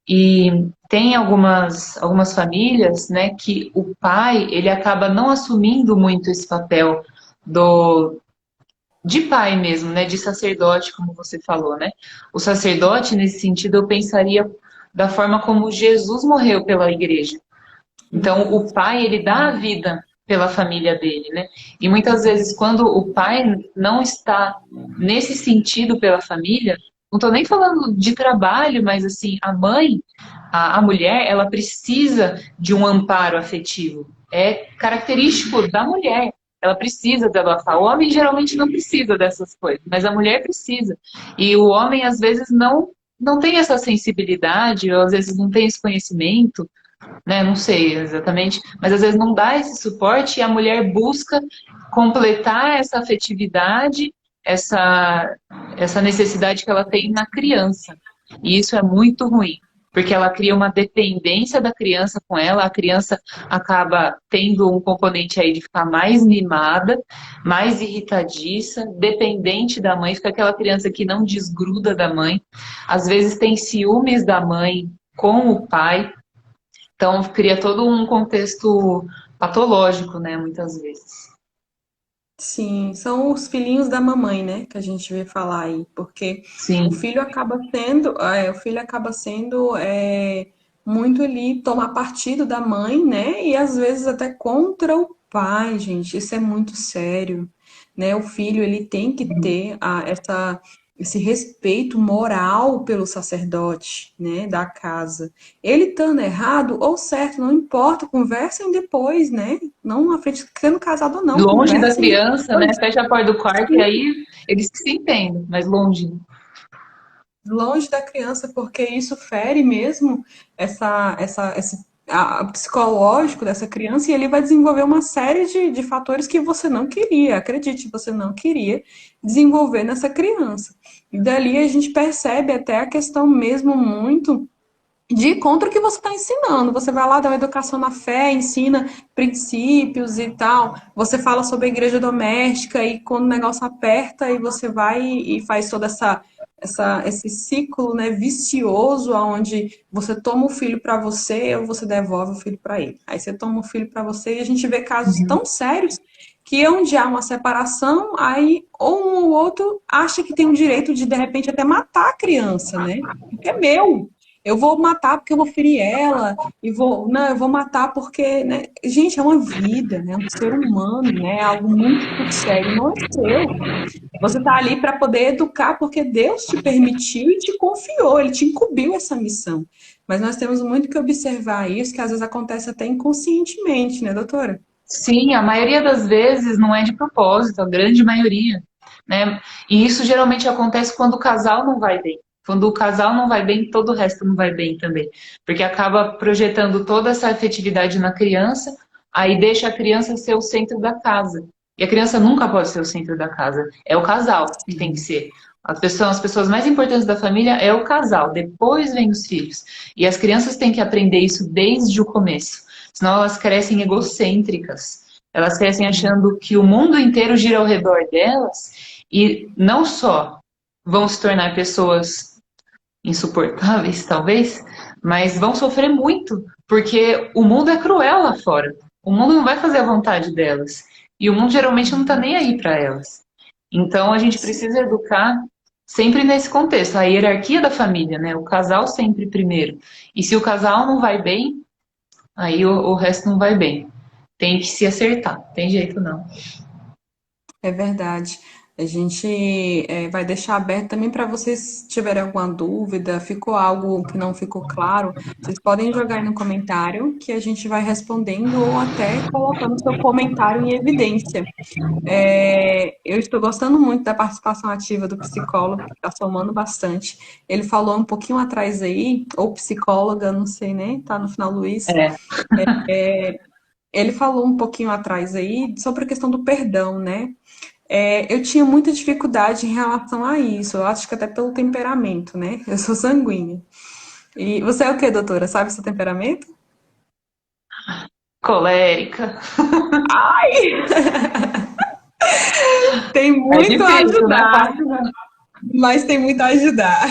E tem algumas famílias, né, que o pai, ele acaba não assumindo muito esse papel do de pai mesmo, né, de sacerdote, como você falou, né? O sacerdote, nesse sentido, eu pensaria da forma como Jesus morreu pela igreja. Então, o pai, ele dá a vida pela família dele, né? E muitas vezes, quando o pai não está nesse sentido pela família, não estou nem falando de trabalho, mas assim, a mãe, a mulher, ela precisa de um amparo afetivo. É característico da mulher. Ela precisa desabafar. O homem geralmente não precisa dessas coisas, mas a mulher precisa. E o homem, às vezes, não tem essa sensibilidade, ou às vezes não tem esse conhecimento, né? Não sei exatamente, mas às vezes não dá esse suporte e a mulher busca completar essa afetividade, essa, essa necessidade que ela tem na criança. E isso é muito ruim, porque ela cria uma dependência da criança com ela, a criança acaba tendo um componente aí de ficar mais mimada, mais irritadiça, dependente da mãe, fica aquela criança que não desgruda da mãe, às vezes tem ciúmes da mãe com o pai, então, cria todo um contexto patológico, né, muitas vezes. Sim, são os filhinhos da mamãe, né, que a gente vê falar aí, porque Sim, o filho acaba sendo muito ali tomar partido da mãe, né, e às vezes até contra o pai, gente, isso é muito sério, né, o filho ele tem que ter esse respeito moral pelo sacerdote, né, da casa. Ele estando errado ou certo, não importa, conversem depois, né, não na frente, sendo casado ou não, longe da conversem criança, depois. né, fecha a porta do quarto e aí eles se entendem, mas longe. Longe da criança, porque isso fere mesmo psicológico dessa criança e ele vai desenvolver uma série de fatores que você não queria, acredite, você não queria desenvolver nessa criança. E dali a gente percebe até a questão mesmo muito de contra o que você está ensinando. Você vai lá dar uma educação na fé, ensina princípios e tal. Você fala sobre a igreja doméstica e quando o negócio aperta e você vai e faz toda esse ciclo, né, vicioso, onde você toma o filho para você ou você devolve o filho para ele. Aí você toma o filho para você e a gente vê casos Uhum. tão sérios que onde há uma separação, aí ou um ou outro acha que tem o direito de repente até matar a criança, né? Porque é meu. eu vou matar porque eu vou ferir ela, e vou, não, eu vou matar porque, né? Gente, é uma vida, né? É um ser humano, né? É algo muito sério, não é seu. Você está ali para poder educar porque Deus te permitiu e te confiou, Ele te incumbiu essa missão. Mas nós temos muito que observar isso, que às vezes acontece até inconscientemente, né, doutora? Sim, a maioria das vezes não é de propósito, a grande maioria, né? E isso geralmente acontece quando o casal não vai bem. Quando o casal não vai bem, todo o resto não vai bem também. Porque acaba projetando toda essa afetividade na criança, aí deixa a criança ser o centro da casa. E a criança nunca pode ser o centro da casa. É o casal que tem que ser. As pessoas mais importantes da família é o casal, depois vem os filhos. E as crianças têm que aprender isso desde o começo. Senão elas crescem egocêntricas. Elas crescem achando que o mundo inteiro gira ao redor delas e não só vão se tornar pessoas insuportáveis, talvez, mas vão sofrer muito, porque o mundo é cruel lá fora. O mundo não vai fazer a vontade delas. E o mundo geralmente não está nem aí para elas. Então a gente precisa educar sempre nesse contexto, a hierarquia da família, né? O casal sempre primeiro. E se o casal não vai bem, aí o resto não vai bem. Tem que se acertar, tem jeito não. É verdade. A gente vai deixar aberto também para vocês, se tiverem alguma dúvida, ficou algo que não ficou claro, vocês podem jogar aí no comentário que a gente vai respondendo ou até colocando seu comentário em evidência. Eu estou gostando muito da participação ativa do psicólogo, que está somando bastante. Ele falou um pouquinho atrás aí, ou psicóloga, não sei, né? Tá no final, Luiz. É, Ele falou um pouquinho atrás aí sobre a questão do perdão, né? Eu tinha muita dificuldade em relação a isso. Eu acho que até pelo temperamento, né? Eu sou sanguínea. E você é o quê, doutora? Sabe seu temperamento? colérica. Tem É muito a difícil, não é ajudar, fácil, não. mas tem muito a ajudar.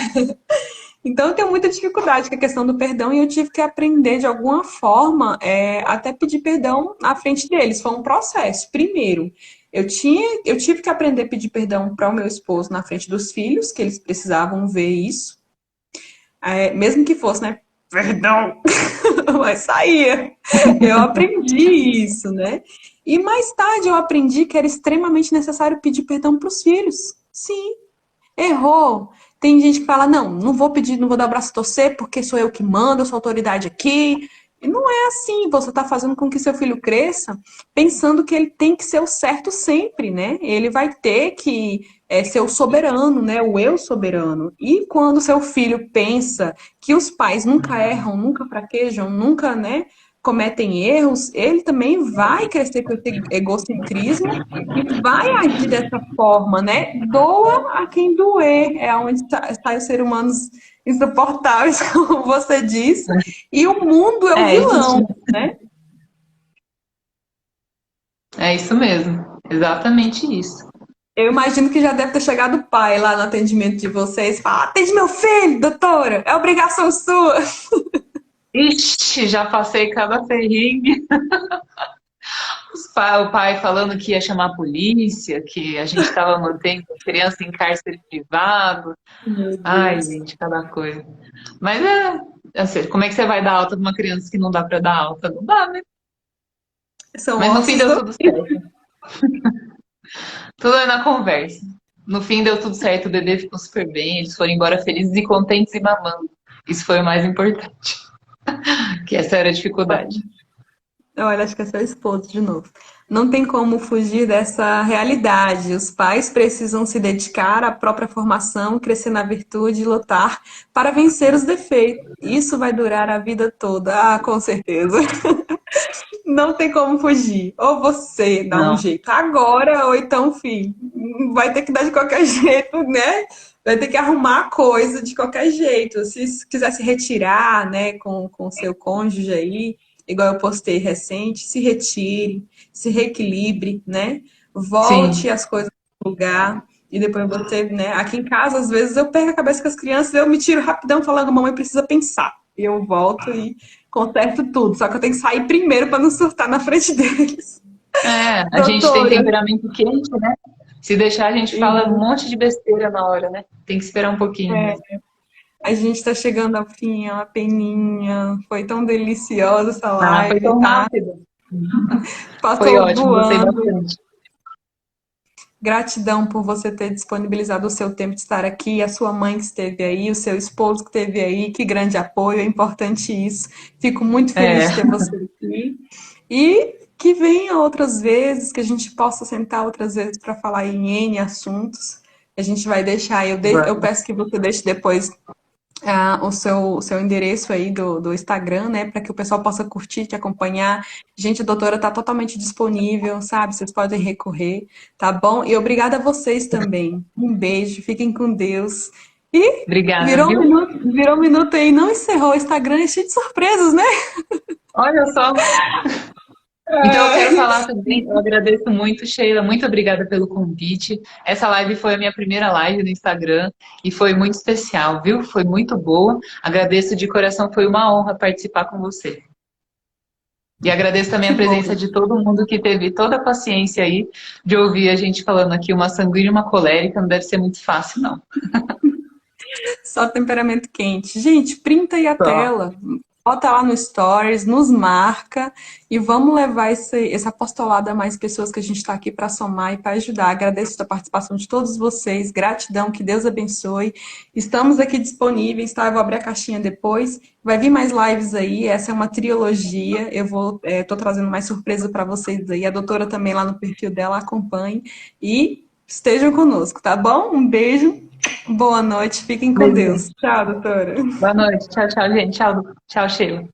Então, eu tenho muita dificuldade com a questão do perdão e eu tive que aprender de alguma forma, até pedir perdão na frente deles. Foi um processo. Primeiro, eu tive que aprender a pedir perdão para o meu esposo na frente dos filhos, que eles precisavam ver isso. Mesmo que fosse, né? Perdão, mas saía. Eu aprendi isso, né? E mais tarde eu aprendi que era extremamente necessário pedir perdão para os filhos. Sim, errou. Tem gente que fala, não, não vou pedir, não vou dar o braço a torcer porque sou eu que mando, eu sou autoridade aqui. E não é assim, você está fazendo com que seu filho cresça pensando que ele tem que ser o certo sempre, né? Ele vai ter que ser o soberano, né? O eu soberano. E quando seu filho pensa que os pais nunca erram, nunca fraquejam, nunca, né, cometem erros, ele também vai crescer com esse egocentrismo e vai agir dessa forma, né? Doa a quem doer. É onde está os seres humanos insuportáveis, como você disse. E o mundo é o É, vilão, né? é isso mesmo. Exatamente isso. Eu imagino que já deve ter chegado o pai lá no atendimento de vocês e falar: atende meu filho, doutora, é obrigação sua. Ixi, já passei cada ferrinho. O pai falando que ia chamar a polícia, que a gente estava mantendo criança em cárcere privado. Meu Ai, Deus. gente, cada coisa. Mas assim, como é que você vai dar alta para uma criança que não dá para dar alta? Não dá, né? São Mas no fim ossos deu do. tudo certo. Tudo é na conversa. No fim deu tudo certo, o bebê ficou super bem, eles foram embora felizes e contentes e mamando. Isso foi o mais importante, que essa era a dificuldade. Olha, acho que é seu esposo de novo. Não tem como fugir dessa realidade. Os pais precisam se dedicar à própria formação, crescer na virtude e lutar para vencer os defeitos. Isso vai durar a vida toda, com certeza. Não tem como fugir. Ou você dá um Não. jeito agora, ou então, filho, vai ter que dar de qualquer jeito, né? Vai ter que arrumar a coisa de qualquer jeito. Se quiser se retirar, né, com seu cônjuge aí, igual eu postei recente, se retire, se reequilibre, né? Volte Sim. as coisas no lugar. E depois você, né? Aqui em casa, às vezes, eu pego a cabeça com as crianças, eu me tiro rapidão falando, mamãe precisa pensar. E eu volto e conserto tudo. Só que eu tenho que sair primeiro para não surtar na frente deles. É, a gente tem Doutora, temperamento quente, né? Se deixar, a gente fala um monte de besteira na hora, né? Tem que esperar um pouquinho mesmo. A gente está chegando ao fim, é uma peninha. Foi tão deliciosa essa Ah, foi live, tão tá? rápido. Foi Passou ótimo, gostei voando. bastante. Gratidão por você ter disponibilizado o seu tempo de estar aqui, a sua mãe que esteve aí, o seu esposo que esteve aí, que grande apoio, é importante isso. Fico muito feliz É, de ter você aqui. E que venha outras vezes, que a gente possa sentar outras vezes para falar em N assuntos. A gente vai deixar, eu vamos. peço que você deixe depois o seu endereço aí do Instagram, né, para que o pessoal possa curtir, te acompanhar. Gente, a doutora está totalmente disponível, sabe? Vocês podem recorrer, tá bom? E obrigada a vocês também. Um beijo, fiquem com Deus. E Obrigada, viu? virou um minuto aí, não encerrou. O Instagram é cheio de surpresas, né? Olha só. Então, eu quero falar também, eu agradeço muito, Sheila, muito obrigada pelo convite. Essa live foi a minha primeira live no Instagram e foi muito especial, viu? Foi muito boa. Agradeço de coração, foi uma honra participar com você. E agradeço também Que a bom. presença de todo mundo que teve toda a paciência aí de ouvir a gente falando aqui, uma sanguínea e uma colérica, não deve ser muito fácil, não. Só temperamento quente. Gente, printa aí a Só. tela. Bota lá no Stories, nos marca e vamos levar esse apostolado a mais pessoas que a gente está aqui para somar e para ajudar. Agradeço a participação de todos vocês, gratidão, que Deus abençoe. Estamos aqui disponíveis, tá? Eu vou abrir a caixinha depois. Vai vir mais lives aí, essa é uma trilogia. Tô trazendo mais surpresa para vocês aí. A doutora também lá no perfil dela acompanhe e estejam conosco, tá bom? Um beijo. Boa noite, fiquem com Beijo. Deus. Tchau, doutora. Boa noite. Tchau, tchau, gente. Tchau, tchau, Sheila.